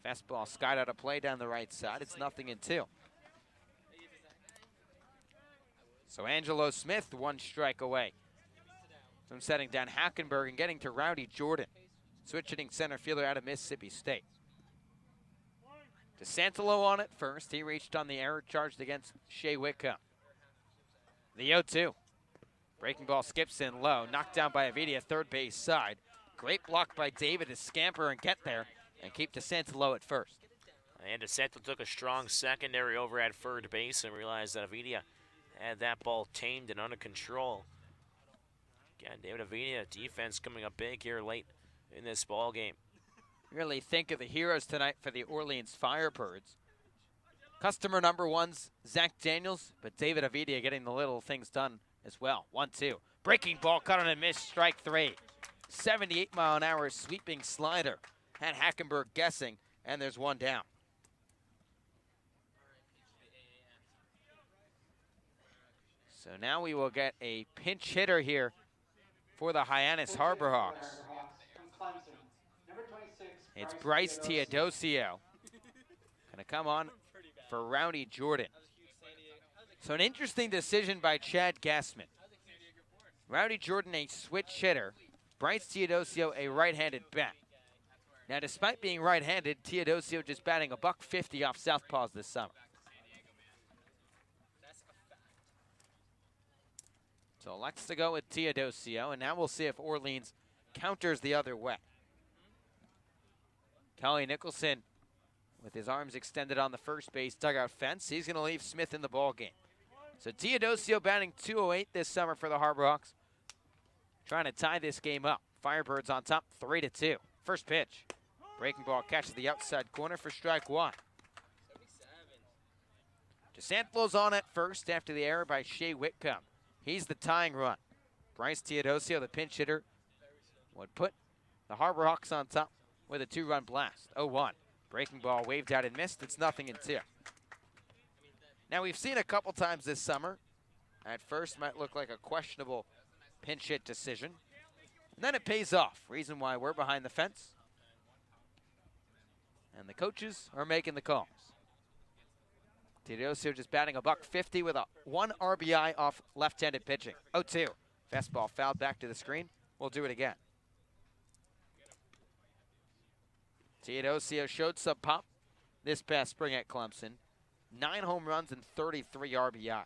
Speaker 2: Fastball skied out of play down the right side. It's 0-2. So Angelo Smith 1 strike away from setting down Hackenberg and getting to Rowdy Jordan, switching center fielder out of Mississippi State. DeSantalo on it first. He reached on the error charged against Shea Whitcomb. The 0-2. Breaking ball skips in low, knocked down by Avidia, third base side. Great block by David to scamper and get there and keep DeSantalo at first.
Speaker 1: And DeSantalo took a strong secondary over at third base and realized that Avidia had that ball tamed and under control. Again, David Avidia, defense coming up big here late in this ball game.
Speaker 2: Really think of the heroes tonight for the Orleans Firebirds. Customer number 1's Zach Daniels, but David Avidia getting the little things done as well. 1-2. Breaking ball, cut on a miss, strike 3. 78-mile-an-hour sweeping slider. Had Hackenberg guessing, and there's 1 down. So now we will get a pinch hitter here for the Hyannis Harbor Hawks. It's Bryce Teodosio. Gonna come on for Rowdy Jordan. So an interesting decision by Chad Gassman. Rowdy Jordan, a switch hitter. Bryce Teodosio, a right-handed bat. Now, despite being right-handed, Teodosio just batting a $150 off southpaws this summer. So elects to go with Teodosio, and now we'll see if Orleans counters the other way. Kelly Nicholson with his arms extended on the first base dugout fence. He's going to leave Smith in the ballgame. So Teodosio batting .208 this summer for the Harbor Hawks, trying to tie this game up. Firebirds on top, 3-2. First pitch. Breaking ball catches the outside corner for strike 1. DeSantalo's on at first after the error by Shea Whitcomb. He's the tying run. Bryce Teodosio, the pinch hitter, would put the Harbor Hawks on top with a 2-run blast. 0-1. Breaking ball waved out and missed. It's 0-2. Now, we've seen a couple times this summer. At first, might look like a questionable pinch hit decision. And then it pays off. Reason why we're behind the fence. And the coaches are making the calls. Teodosio just batting a $150 with a 1 RBI off left-handed pitching. 0-2. Fastball fouled back to the screen. We'll do it again. Teodosio showed some pop this past spring at Clemson. 9 home runs and 33 RBIs.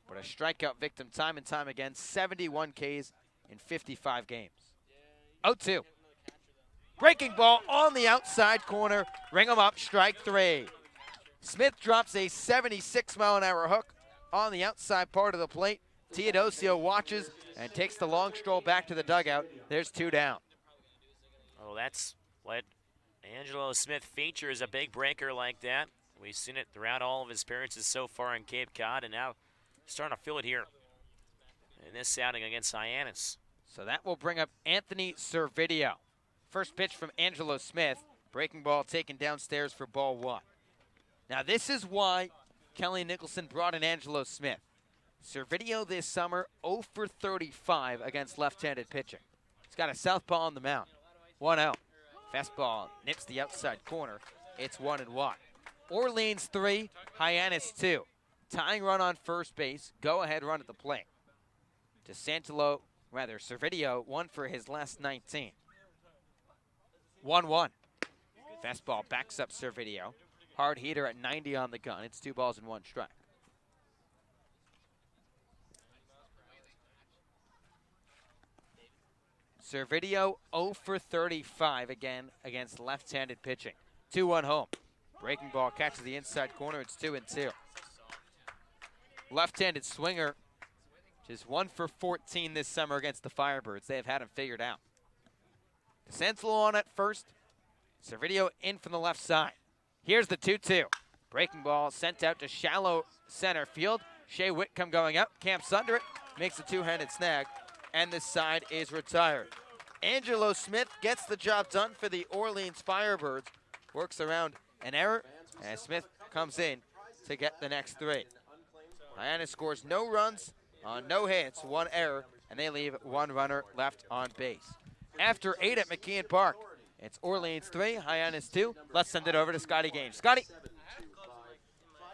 Speaker 2: But a strikeout victim time and time again. 71 Ks in 55 games. 0-2. Breaking ball on the outside corner. Ring him up, strike 3. Smith drops a 76-mile-an-hour hook on the outside part of the plate. Teodosio watches and takes the long stroll back to the dugout. There's 2 down.
Speaker 1: Oh, that's what Angelo Smith features, a big breaker like that. We've seen it throughout all of his appearances so far in Cape Cod, and now starting to feel it here in this outing against Hyannis.
Speaker 2: So that will bring up Anthony Servideo. First pitch from Angelo Smith. Breaking ball taken downstairs for ball 1. Now this is why Kelly Nicholson brought in Angelo Smith. Servideo this summer 0 for 35 against left-handed pitching. He's got a southpaw on the mound. 1-0. Fastball nips the outside corner. It's 1-1. Orleans 3, Hyannis 2. Tying run on first base. Go-ahead run at the plate. Servideo 1 for his last 19. 1-1. Fastball backs up Servideo. Hard heater at 90 on the gun. It's 2 balls and 1 strike. Servideo 0 for 35 again against left-handed pitching. 2-1 home. Breaking ball catches the inside corner. It's 2-2. Left-handed swinger, just 1 for 14 this summer against the Firebirds. They have had him figured out. DeSantelo on at first. Servideo in from the left side. Here's the 2-2. Breaking ball sent out to shallow center field. Shea Whitcomb going up, camps under it, makes a 2-handed snag, and this side is retired. Angelo Smith gets the job done for the Orleans Firebirds. Works around an error, and Smith comes in to get the next 3. Hyannis scores no runs on no hits, 1 error, and they leave 1 runner left on base. After 8 at McKeon Park, it's Orleans 3, Hyannis 2. Let's send it over to Scotty Gaines. Scotty.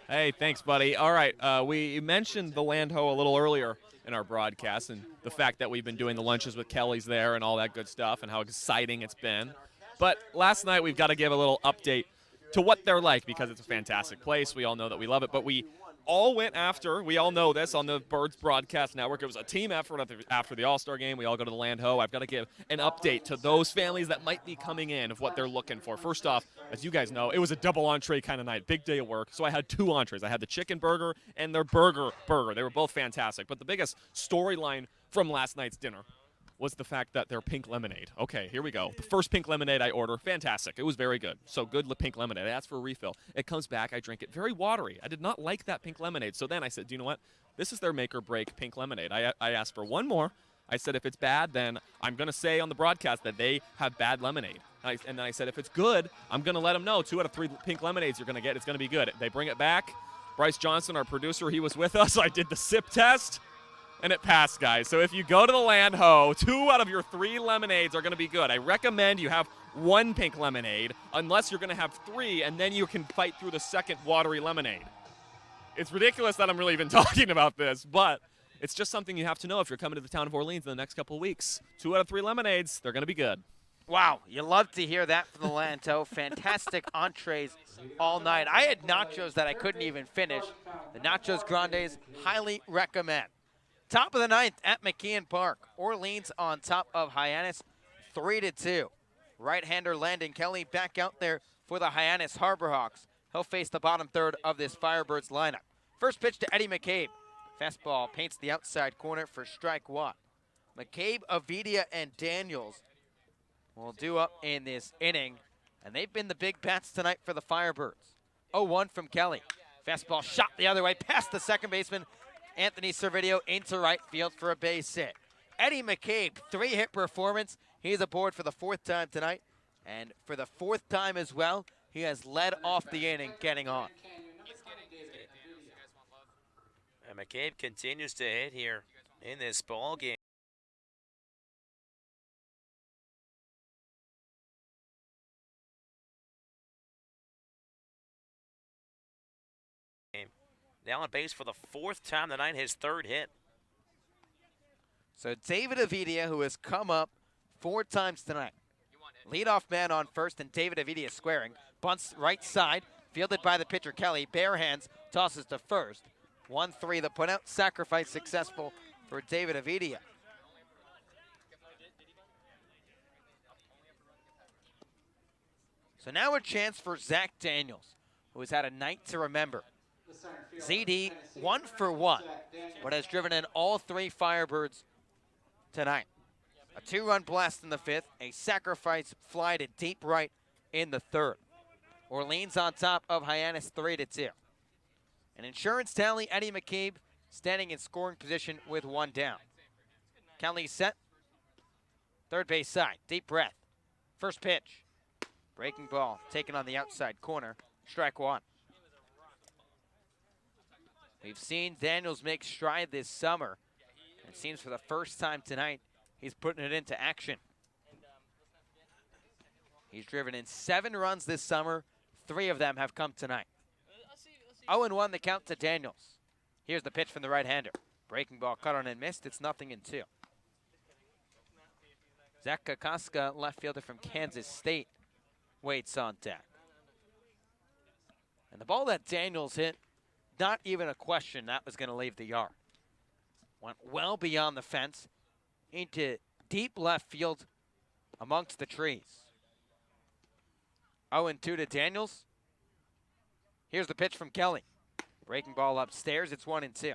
Speaker 3: Hey, thanks, buddy. All right, we mentioned the Land Ho a little earlier in our broadcast and the fact that we've been doing the lunches with Kelly's there and all that good stuff and how exciting it's been. But last night we've got to give a little update to what they're like because it's a fantastic place. We all know that we love it, but we all went after, we all know this on the Birds Broadcast Network. It was a team effort after the All-Star game. We all go to the Land Ho. I've got to give an update to those families that might be coming in of what they're looking for. First off, as you guys know, it was a double entree kind of night, big day of work. So I had 2 entrees. I had the chicken burger and their burger. They were both fantastic. But the biggest storyline from last night's dinner was the fact that their pink lemonade. Okay, here we go. The first pink lemonade I order, fantastic. It was very good. So good pink lemonade. I asked for a refill. It comes back. I drink it. Very watery. I did not like that pink lemonade. So then I said, do you know what? This is their make or break pink lemonade. I asked for 1 more. I said, if it's bad, then I'm going to say on the broadcast that they have bad lemonade. And then I said, if it's good, I'm going to let them know 2 out of 3 pink lemonades you're going to get. It's going to be good. They bring it back. Bryce Johnson, our producer, he was with us. I did the sip test. And it passed, guys. So if you go to the Land Ho, 2 out of your 3 lemonades are going to be good. I recommend you have 1 pink lemonade, unless you're going to have 3, and then you can fight through the second watery lemonade. It's ridiculous that I'm really even talking about this, but it's just something you have to know if you're coming to the town of Orleans in the next couple of weeks. 2 out of 3 lemonades, they're going to be good.
Speaker 2: Wow, you love to hear that from the Land Ho. Fantastic entrees all night. I had nachos that I couldn't even finish. The Nachos Grandes, highly recommend. Top of the 9th at McKeon Park. Orleans on top of Hyannis, 3-2. Right-hander Landon Kelly back out there for the Hyannis Harborhawks. He'll face the bottom third of this Firebirds lineup. First pitch to Eddie McCabe. Fastball paints the outside corner for strike 1. McCabe, Avidia, and Daniels will do up in this inning, and they've been the big bats tonight for the Firebirds. 0-1 from Kelly. Fastball shot the other way past the second baseman, Anthony Servideo, into right field for a base hit. Eddie McCabe, 3-hit performance. He's aboard for the 4th time tonight. And for the 4th time as well, he has led off the inning, getting on.
Speaker 1: And McCabe continues to hit here in this ball game. Now on base for the 4th time tonight, his 3rd hit.
Speaker 2: So David Avidia, who has come up 4 times tonight. Leadoff man on first, and David Avidia squaring. Bunts right side, fielded by the pitcher Kelly. Bare hands, tosses to first. 1-3, the put out sacrifice successful for David Avidia. So now a chance for Zach Daniels, who has had a night to remember. ZD 1 for 1, but has driven in all 3 Firebirds tonight. A 2-run blast in the 5th, a sacrifice fly to deep right in the 3rd. Orleans on top of Hyannis 3-2. An insurance tally, Eddie McCabe standing in scoring position with 1 down. Kelly set, third base side, deep breath. First pitch, breaking ball taken on the outside corner, strike 1. We've seen Daniels make stride this summer. It seems for the first time tonight, he's putting it into action. He's driven in 7 runs this summer. 3 of them have come tonight. 0-1 the count to Daniels. Here's the pitch from the right-hander. Breaking ball cut on and missed. It's 0-2. Zach Kokoska, left fielder from Kansas State, waits on deck. And the ball that Daniels hit, not even a question that was going to leave the yard. Went well beyond the fence into deep left field amongst the trees. 0-2 to Daniels. Here's the pitch from Kelly. Breaking ball upstairs, it's 1-2.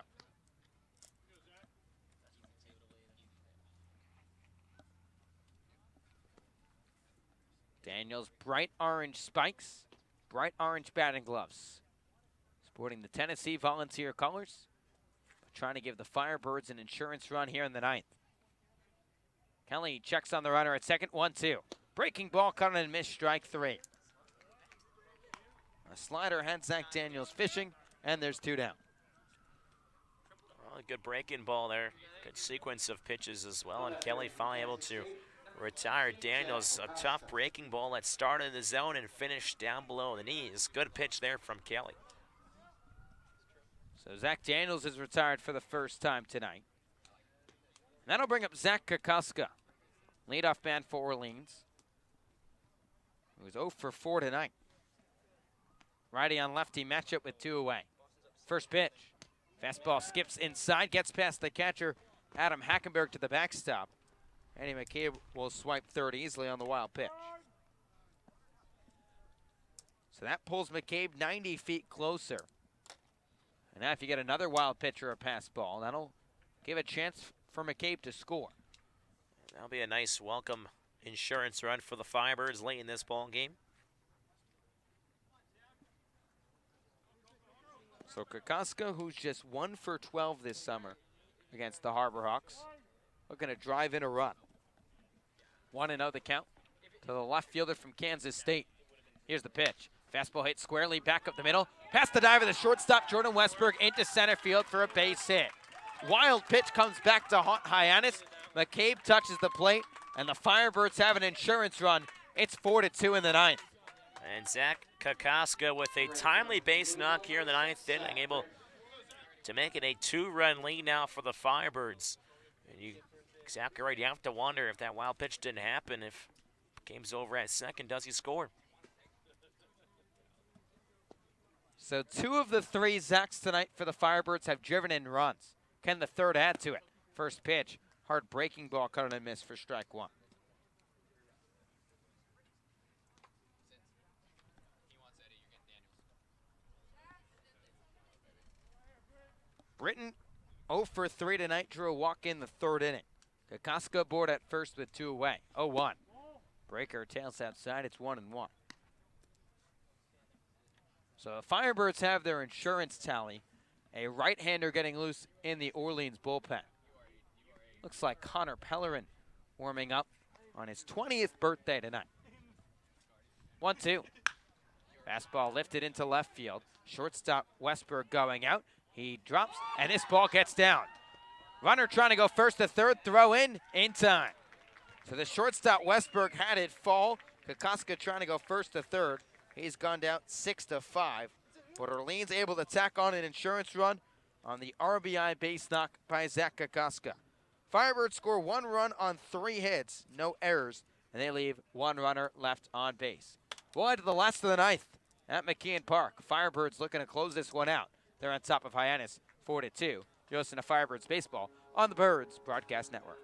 Speaker 2: Daniels, bright orange spikes, bright orange batting gloves. Sporting the Tennessee Volunteer colors. Trying to give the Firebirds an insurance run here in the 9th. Kelly checks on the runner at second, 1-2. Breaking ball cut on and missed, strike 3. A slider had Zach Daniels fishing, and there's 2 down.
Speaker 1: Well, a good breaking ball there. Good sequence of pitches as well, and Kelly finally able to retire Daniels. A tough breaking ball that started in the zone and finished down below the knees. Good pitch there from Kelly.
Speaker 2: So Zach Daniels is retired for the first time tonight. And that'll bring up Zach Kokoska, leadoff man for Orleans, who was 0 for 4 tonight. Righty on lefty matchup with 2 away. First pitch. Fastball skips inside, gets past the catcher, Adam Hackenberg, to the backstop. Eddie McCabe will swipe third easily on the wild pitch. So that pulls McCabe 90 feet closer. And now if you get another wild pitch or a pass ball, that'll give a chance for McCabe to score.
Speaker 1: That'll be a nice welcome insurance run for the Firebirds late in this ball game.
Speaker 2: So Kokoska, who's just 1 for 12 this summer against the Harbor Hawks, looking to drive in a run. 1-0 the count to the left fielder from Kansas State. Here's the pitch. Fastball hit squarely back up the middle. Past the dive of the shortstop, Jordan Westberg, into center field for a base hit. Wild pitch comes back to haunt Hyannis. McCabe touches the plate, and the Firebirds have an insurance run. It's 4-2 in the 9th.
Speaker 1: And Zach Kokoska with a timely base knock here in the 9th inning, able to make it a 2-run lead now for the Firebirds. And you exactly right. You have to wonder if that wild pitch didn't happen, if game's over at second, does he score?
Speaker 2: So 2 of the 3 Zacks tonight for the Firebirds have driven in runs. Can the third add to it? First pitch, hard breaking ball cut on and miss for strike 1. Britton 0 for 3 tonight, drew a walk in the 3rd inning. Kokoska aboard at first with 2 away. 0-1. Breaker tails outside, it's 1-1. So the Firebirds have their insurance tally. A right-hander getting loose in the Orleans bullpen. Looks like Connor Pellerin warming up on his 20th birthday tonight. 1-2. Fastball lifted into left field. Shortstop Westberg going out. He drops, and this ball gets down. Runner trying to go first to third, throw in time. So the shortstop Westberg had it fall. Kokoska trying to go first to third. He's gone down 6-5. but Orleans able to tack on an insurance run on the RBI base knock by Zach Kokoska. Firebirds score 1 run on 3 hits, no errors, and they leave 1 runner left on base. Boy, to the last of the 9th at McKeon Park. Firebirds looking to close this one out. They're on top of Hyannis 4-2. You're listening to Firebirds Baseball on the Birds Broadcast Network.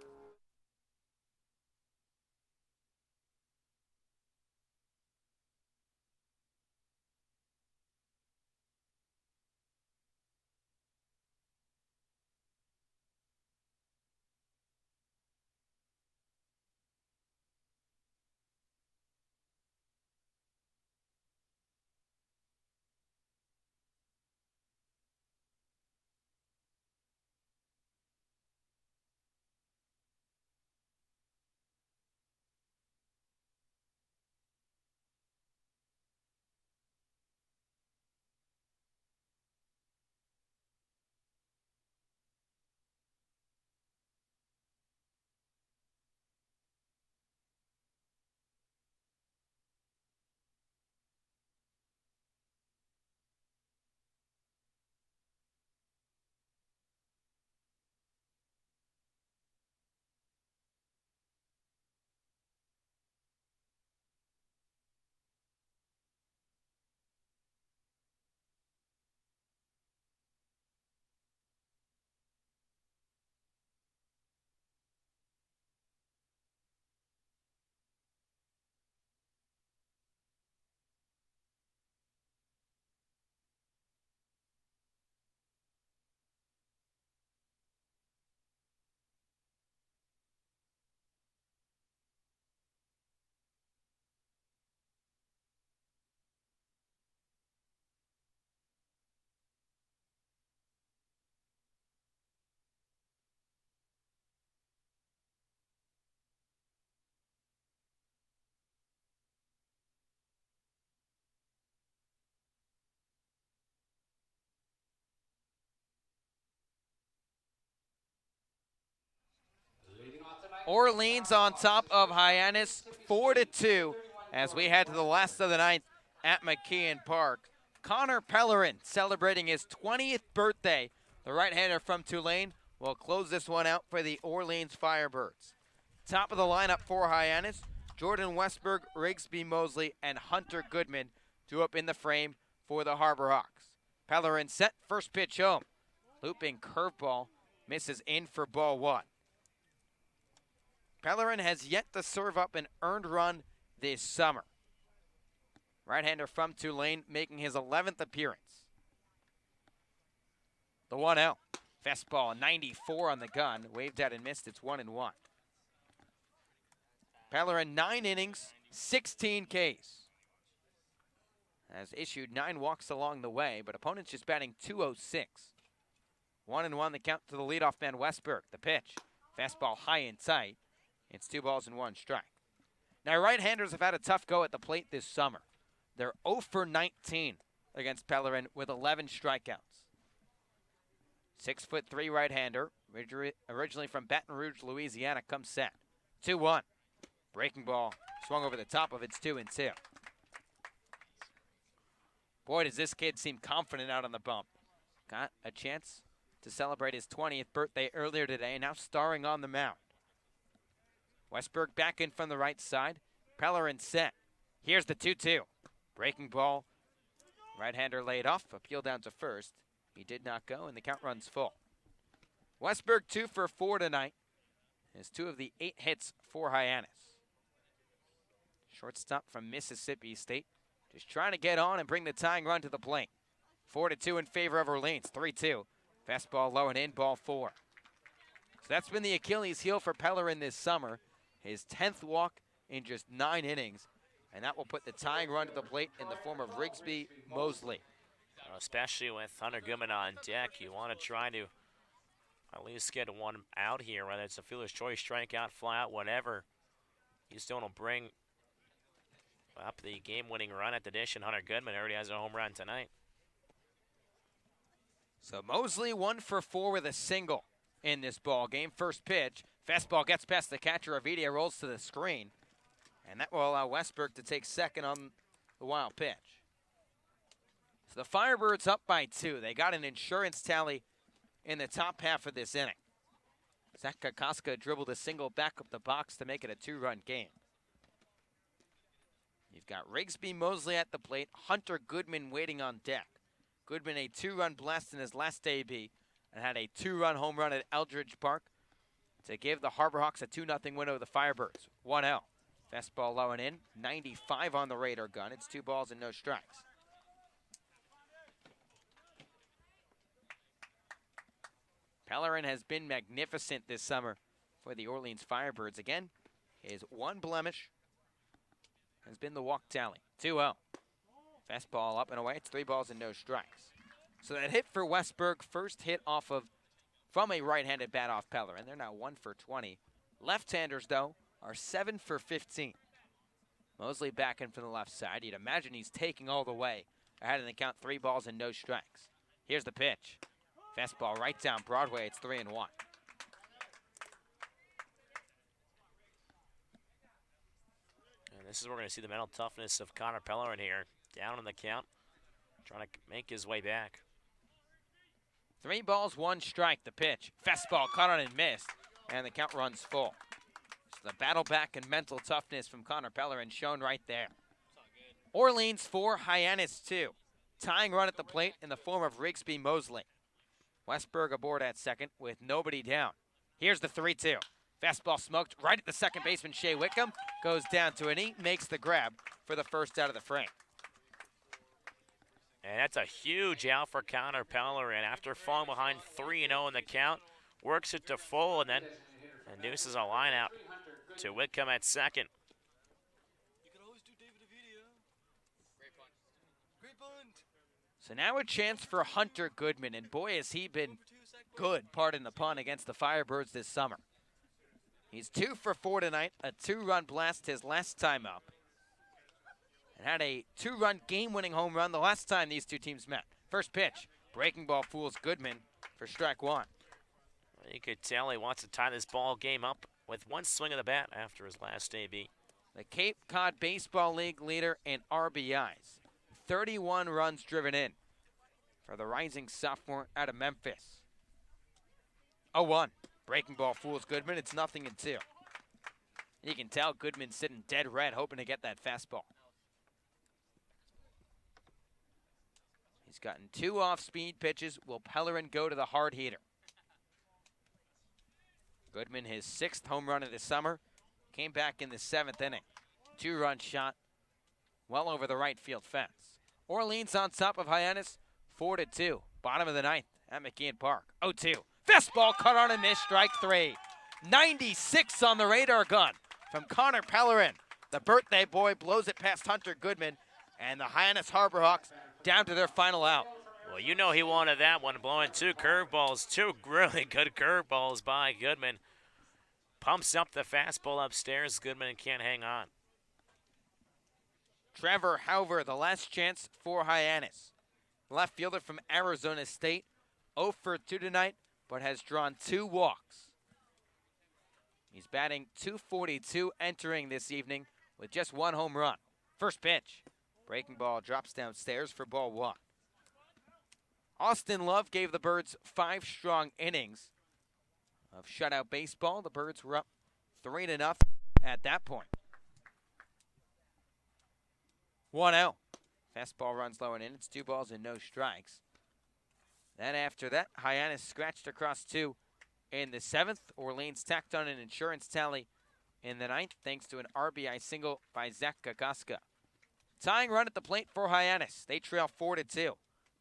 Speaker 2: Orleans on top of Hyannis 4-2 as we head to the last of the 9th at McKeon Park. Connor Pellerin celebrating his 20th birthday. The right-hander from Tulane will close this one out for the Orleans Firebirds. Top of the lineup for Hyannis, Jordan Westberg, Rigsby Mosley, and Hunter Goodman drew up in the frame for the Harbor Hawks. Pellerin set, first pitch home. Looping curveball, misses in for ball 1. Pellerin has yet to serve up an earned run this summer. Right-hander from Tulane making his 11th appearance. The 1-0. Fastball 94 on the gun. Waved at and missed. It's 1-1. Pellerin 9 innings, 16 Ks. Has issued 9 walks along the way, but opponents just batting .206. 1-1 the count to the leadoff man Westberg. The pitch. Fastball high and tight. It's 2 balls and 1 strike. Now, right-handers have had a tough go at the plate this summer. They're 0 for 19 against Pellerin with 11 strikeouts. 6'3" right-hander, originally from Baton Rouge, Louisiana, comes set. 2-1. Breaking ball swung over the top of it's 2-2. Boy, does this kid seem confident out on the bump. Got a chance to celebrate his 20th birthday earlier today, now starring on the mound. Westberg back in from the right side. Pellerin set. Here's the 2-2. Breaking ball. Right-hander laid off. Appeal down to first. He did not go, and the count runs full. Westberg 2 for 4 tonight. Has 2 of the 8 hits for Hyannis. Shortstop from Mississippi State. Just trying to get on and bring the tying run to the plate. 4-2 in favor of Orleans. 3-2. Fastball low and in, ball 4. So that's been the Achilles heel for Pellerin this summer. His 10th walk in just 9 innings. And that will put the tying run to the plate in the form of Rigsby Mosley.
Speaker 1: Especially with Hunter Goodman on deck, you want to try to at least get one out here, whether it's a fielder's choice, strikeout, fly out, whatever. You still want to bring up the game-winning run at the dish, and Hunter Goodman already has a home run tonight.
Speaker 2: So Mosley 1 for 4 with a single in this ball game. First pitch, fastball gets past the catcher. Avidia rolls to the screen, and that will allow Westberg to take second on the wild pitch. So the Firebirds up by 2. They got an insurance tally in the top half of this inning. Zach Kokoska dribbled a single back up the box to make it a 2-run game. You've got Rigsby Mosley at the plate, Hunter Goodman waiting on deck. Goodman a 2-run blast in his last AB and had a 2-run home run at Eldridge Park to give the Harborhawks a 2-0 win over the Firebirds. 1-0. Fastball low and in, 95 on the radar gun. It's 2 balls and no strikes. Pellerin has been magnificent this summer for the Orleans Firebirds. Again, his one blemish has been the walk tally. 2-0. Fastball up and away. It's 3 balls and no strikes. So that hit for Westberg, first hit from a right-handed bat off Pellerin. They're now 1 for 20. Left-handers, though, are 7 for 15. Mosley back in from the left side. You'd imagine he's taking all the way. Ahead in the count, 3 balls and no strikes. Here's the pitch. Fastball right down Broadway. It's 3-1.
Speaker 1: And this is where we're going to see the mental toughness of Connor Pellerin here. Down in the count, trying to make his way back.
Speaker 2: 3 balls, 1 strike. The pitch. Fastball caught on and missed, and the count runs full. So the battle back and mental toughness from Connor Pellerin shown right there. Orleans 4, Hyannis 2. Tying run at the plate in the form of Rigsby Mosley. Westberg aboard at second with nobody down. Here's the 3-2. Fastball smoked right at the second baseman, Shea Wickham. Goes down to a knee, makes the grab for the first out of the frame.
Speaker 1: And that's a huge out for Connor Pellerin. After falling behind 3-0 in the count, works it to full and then induces a line out to Wickham at second.
Speaker 2: So now a chance for Hunter Goodman, and boy has he been good, pardon the pun, against the Firebirds this summer. He's 2 for 4 tonight, a 2-run blast his last time up, and had a 2-run game-winning home run the last time these two teams met. First pitch, breaking ball fools Goodman for strike 1.
Speaker 1: You could tell he wants to tie this ball game up with one swing of the bat after his last AB.
Speaker 2: The Cape Cod Baseball League leader in RBIs. 31 runs driven in for the rising sophomore out of Memphis. 0-1. Breaking ball fools Goodman. It's 0-2. You can tell Goodman's sitting dead red, hoping to get that fastball. He's gotten 2 off-speed pitches. Will Pellerin go to the hard heater? Goodman, his 6th home run of the summer, came back in the 7th inning. 2-run shot well over the right field fence. Orleans on top of Hyannis, 4-2. Bottom of the 9th at McKeon Park. 0-2. Fastball cut on and missed, strike 3. 96 on the radar gun from Connor Pellerin. The birthday boy blows it past Hunter Goodman, and the Hyannis Harborhawks down to their final out.
Speaker 1: Well, you know he wanted that one, blowing 2 curveballs, 2 really good curveballs by Goodman. Pumps up the fastball upstairs. Goodman can't hang on.
Speaker 2: Trevor Hauver, the last chance for Hyannis. Left fielder from Arizona State, 0 for 2 tonight, but has drawn 2 walks. He's batting .242 entering this evening with just 1 home run. First pitch. Breaking ball drops downstairs for ball 1. Austin Love gave the Birds 5 strong innings of shutout baseball. The Birds were up 3-0 at that point. 1-0. Fastball runs low and in. It's 2 balls and no strikes. Then after that, Hyannis scratched across 2 in the 7th. Orleans tacked on an insurance tally in the 9th thanks to an RBI single by Zach Kokoska. Tying run at the plate for Hyannis. They trail 4-2. 2-0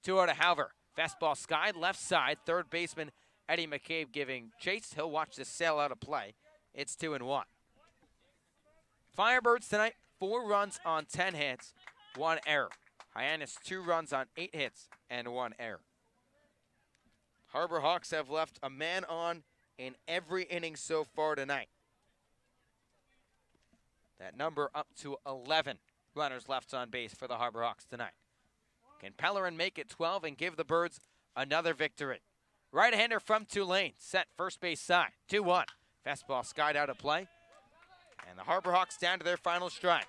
Speaker 2: to Hauver. Fastball skied left side. Third baseman Eddie McCabe giving chase. He'll watch this sail out of play. It's 2-1. Firebirds tonight, 4 runs on 10 hits, 1 error. Hyannis 2 runs on 8 hits and 1 error. Harborhawks have left a man on in every inning so far tonight. That number up to 11 runners left on base for the Harborhawks tonight. Can Pellerin make it 12 and give the Birds another victory? Right-hander from Tulane, set first base side, 2-1. Fastball skied out of play, and the Harborhawks down to their final strike.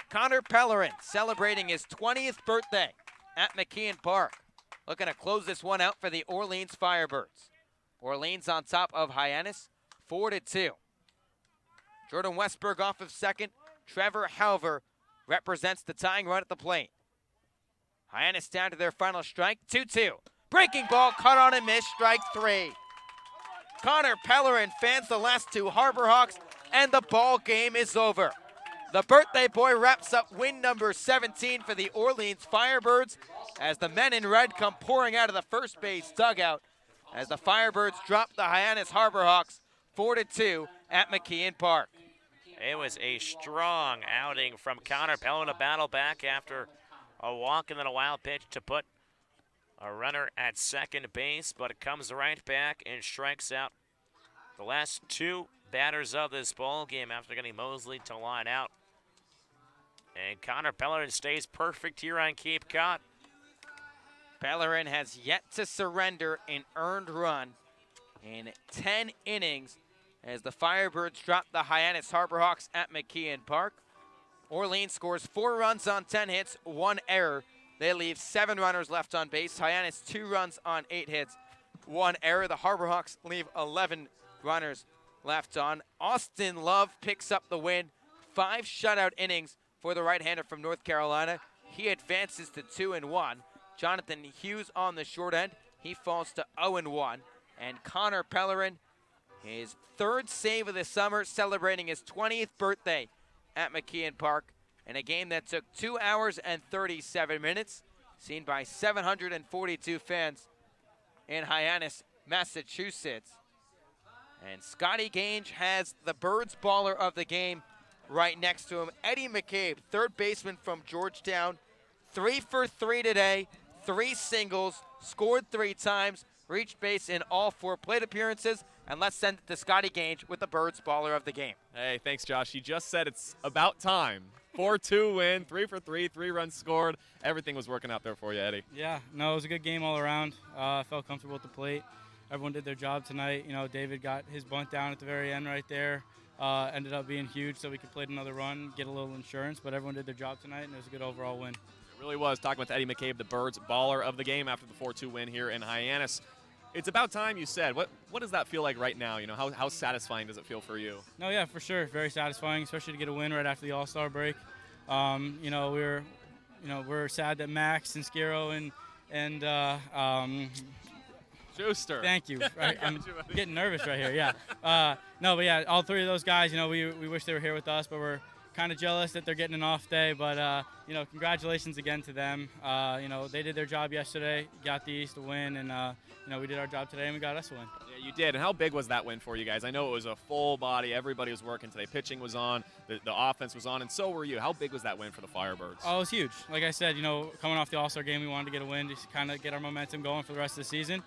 Speaker 2: Connor Pellerin celebrating his 20th birthday at McKeon Park. Looking to close this one out for the Orleans Firebirds. Orleans on top of Hyannis, 4-2. Jordan Westberg off of second. Trevor Halver represents the tying run at the plate. Hyannis down to their final strike, 2-2. Breaking ball, cut on and miss, strike 3. Connor Pellerin fans the last two Harbor Hawks, and the ball game is over. The birthday boy wraps up win number 17 for the Orleans Firebirds as the men in red come pouring out of the first base dugout as the Firebirds drop the Hyannis Harbor Hawks 4-2 at McKeon Park.
Speaker 1: It was a strong outing from Connor Pellerin to battle back after a walk and then a wild pitch to put a runner at second base, but it comes right back and strikes out the last two batters of this ball game after getting Mosley to line out. And Connor Pellerin stays perfect here on Cape Cod.
Speaker 2: Pellerin has yet to surrender an earned run in 10 innings as the Firebirds drop the Hyannis Harbor Hawks at McKeon Park. Orleans scores 4 runs on 10 hits, 1 error. They leave 7 runners left on base. Hyannis 2 runs on 8 hits, 1 error. The Harbor Hawks leave 11 runners left on. Austin Love picks up the win. 5 shutout innings for the right-hander from North Carolina. He advances to 2-1. Jonathan Hughes on the short end. He falls to 0-1. And Connor Pellerin, his 3rd save of the summer, celebrating his 20th birthday at McKeon Park in a game that took 2 hours and 37 minutes, seen by 742 fans in Hyannis, Massachusetts. And Scotty Gange has the Birds baller of the game right next to him. Eddie McCabe, 3rd baseman from Georgetown, 3 for 3 today, 3 singles, scored 3 times, reached base in all 4 plate appearances. And let's send it to Scotty Gange with the Birds baller of the game.
Speaker 3: Hey, thanks, Josh. You just said it's about time. 4-2 win, 3 for 3, 3 runs scored. Everything was working out there for you, Eddie.
Speaker 9: Yeah, no, it was a good game all around. I felt comfortable at the plate. Everyone did their job tonight. You know, David got his bunt down at the very end right there. Ended up being huge, so we could play another run, get a little insurance. But everyone did their job tonight, and it was a good overall win.
Speaker 3: It really was. Talking with Eddie McCabe, the Birds baller of the game after the 4-2 win here in Hyannis. It's about time, you said. What does that feel like right now? You know, how satisfying does it feel for you?
Speaker 9: No, yeah, for sure. Very satisfying, especially to get a win right after the All-Star break. You know, we're sad that Max and Skiro and
Speaker 3: Schuster.
Speaker 9: Thank you. Right, I'm getting nervous right here. Yeah. No, but yeah, all 3 of those guys. You know, we wish they were here with us, but we're kind of jealous that they're getting an off day. But you know, congratulations again to them. You know, they did their job yesterday, got the East a win, and you know, we did our job today and we got us a win.
Speaker 3: Yeah, you did. And how big was that win for you guys? I know it was a full body. Everybody was working today. Pitching was on, the offense was on, and so were you. How big was that win for the Firebirds?
Speaker 9: Oh, it was huge. Like I said, you know, coming off the All-Star game, we wanted to get a win to kind of get our momentum going for the rest of the season.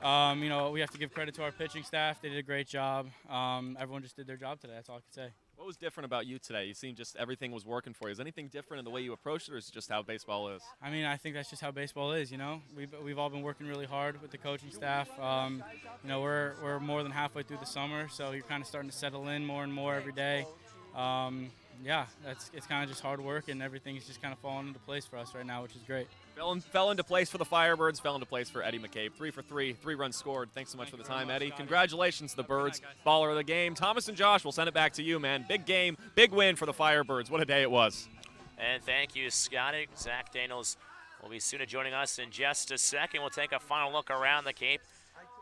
Speaker 9: You know, we have to give credit to our pitching staff. They did a great job. Everyone just did their job today. That's all I can say.
Speaker 3: What was different about you today? You seemed just everything was working for you. Is anything different in the way you approached it, or is it just how baseball is?
Speaker 9: I mean, I think that's just how baseball is, you know. We've all been working really hard with the coaching staff. You know, we're more than halfway through the summer, so you're kind of starting to settle in more and more every day. Yeah, it's kind of just hard work, and everything's just kind of falling into place for us right now, which is great.
Speaker 3: Fell into place for the Firebirds, fell into place for Eddie McCabe. 3 for 3, 3 runs scored. Thanks so much for the time, Eddie. Congratulations to the Birds, baller of the game. Thomas and Josh, we'll send it back to you, man. Big game, big win for the Firebirds. What a day it was.
Speaker 1: And thank you, Scotty. Zach Daniels will be soon joining us in just a second. We'll take a final look around the Cape.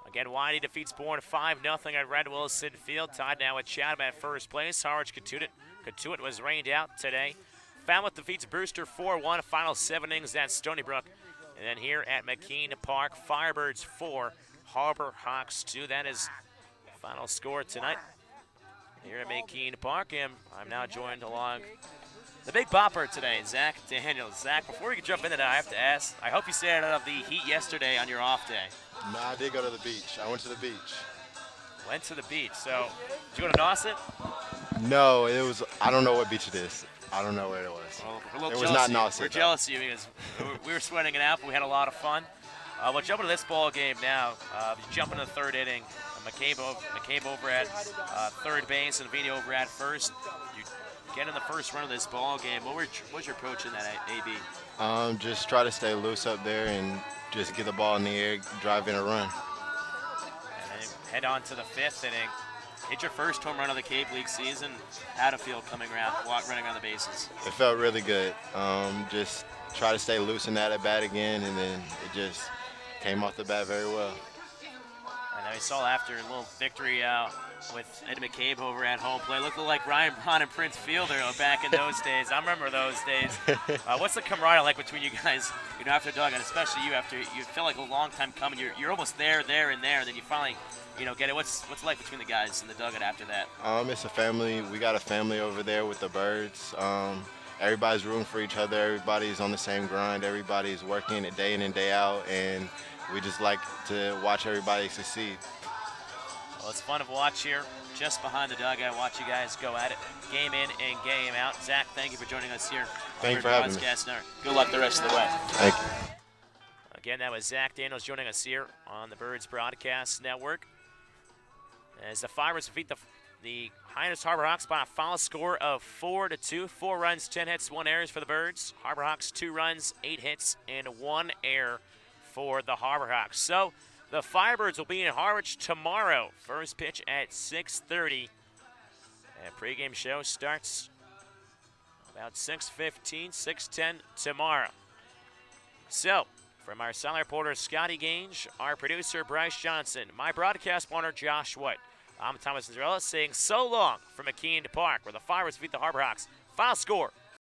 Speaker 1: Again, Whitey defeats Bourne 5-0 at Red Wilson Field. Tied now with Chatham at first place. Harwich Katuitt was rained out today. Falmouth defeats Brewster 4-1. Final 7 innings at Stony Brook. And then here at McKeon Park, Firebirds 4, Harbor Hawks 2. That is the final score tonight here at McKeon Park. And I'm now joined along the big bopper today, Zach Daniels. Zach, before we can jump into that, I have to ask, I hope you stayed out of the heat yesterday on your off day.
Speaker 10: No, I did go to the beach. I went to the beach.
Speaker 1: Went to the beach. So, did you go to Nauset?
Speaker 10: No, it was, I don't know what beach it is. I don't know where it was.
Speaker 1: Well,
Speaker 10: it was not Nauset.
Speaker 1: We're jealous of you because we were sweating it out, but we had a lot of fun. We'll jump into this ball game now. Jump into the 3rd inning. McCabe over at third base and Vini over at first. getting the first run of this ball game. What was your approach in that, AB?
Speaker 10: Just try to stay loose up there and just get the ball in the air, drive in a run.
Speaker 1: And then head on to the 5th inning. Hit your first home run of the Cape League season. How'd it feel coming around, running on the bases?
Speaker 10: It felt really good. Just try to stay loose in that at bat again, and then it just came off the bat very well.
Speaker 1: And then we saw after a little victory with Ed McCabe over at home play. Looked like Ryan Braun and Prince Fielder back in those days. I remember those days. What's the camaraderie like between you guys, after dugout, especially you after you feel like a long time coming. You're almost there, and then you finally, get it. What's it like between the guys in the dugout after that?
Speaker 10: It's a family. We got a family over there with the Birds. Everybody's rooting for each other. Everybody's on the same grind. Everybody's working it day in and day out, and we just like to watch everybody succeed.
Speaker 1: Well, it's fun to watch here, just behind the dugout. Watch you guys go at it, game in and game out. Zach, thank you for joining us here.
Speaker 10: Thank you for having me.
Speaker 1: Good luck the rest of the way.
Speaker 10: Thank you.
Speaker 1: Again, that was Zach Daniels joining us here on the Birds Broadcast Network. As the Firebirds defeat the Hyannis Harbor Hawks by a final score of 4-2. 4 runs, 10 hits, 1 error for the Birds. Harbor Hawks 2 runs, 8 hits, and 1 error for the Harbor Hawks. So the Firebirds will be in Harwich tomorrow. First pitch at 6:30. And pregame show starts about 6:15, 6:10 tomorrow. So, from our silent reporter Scotty Gange, our producer Bryce Johnson, my broadcast partner Josh White, I'm Thomas Cinderella saying so long from McKean Park, where the Firebirds beat the Harbor Hawks. Final score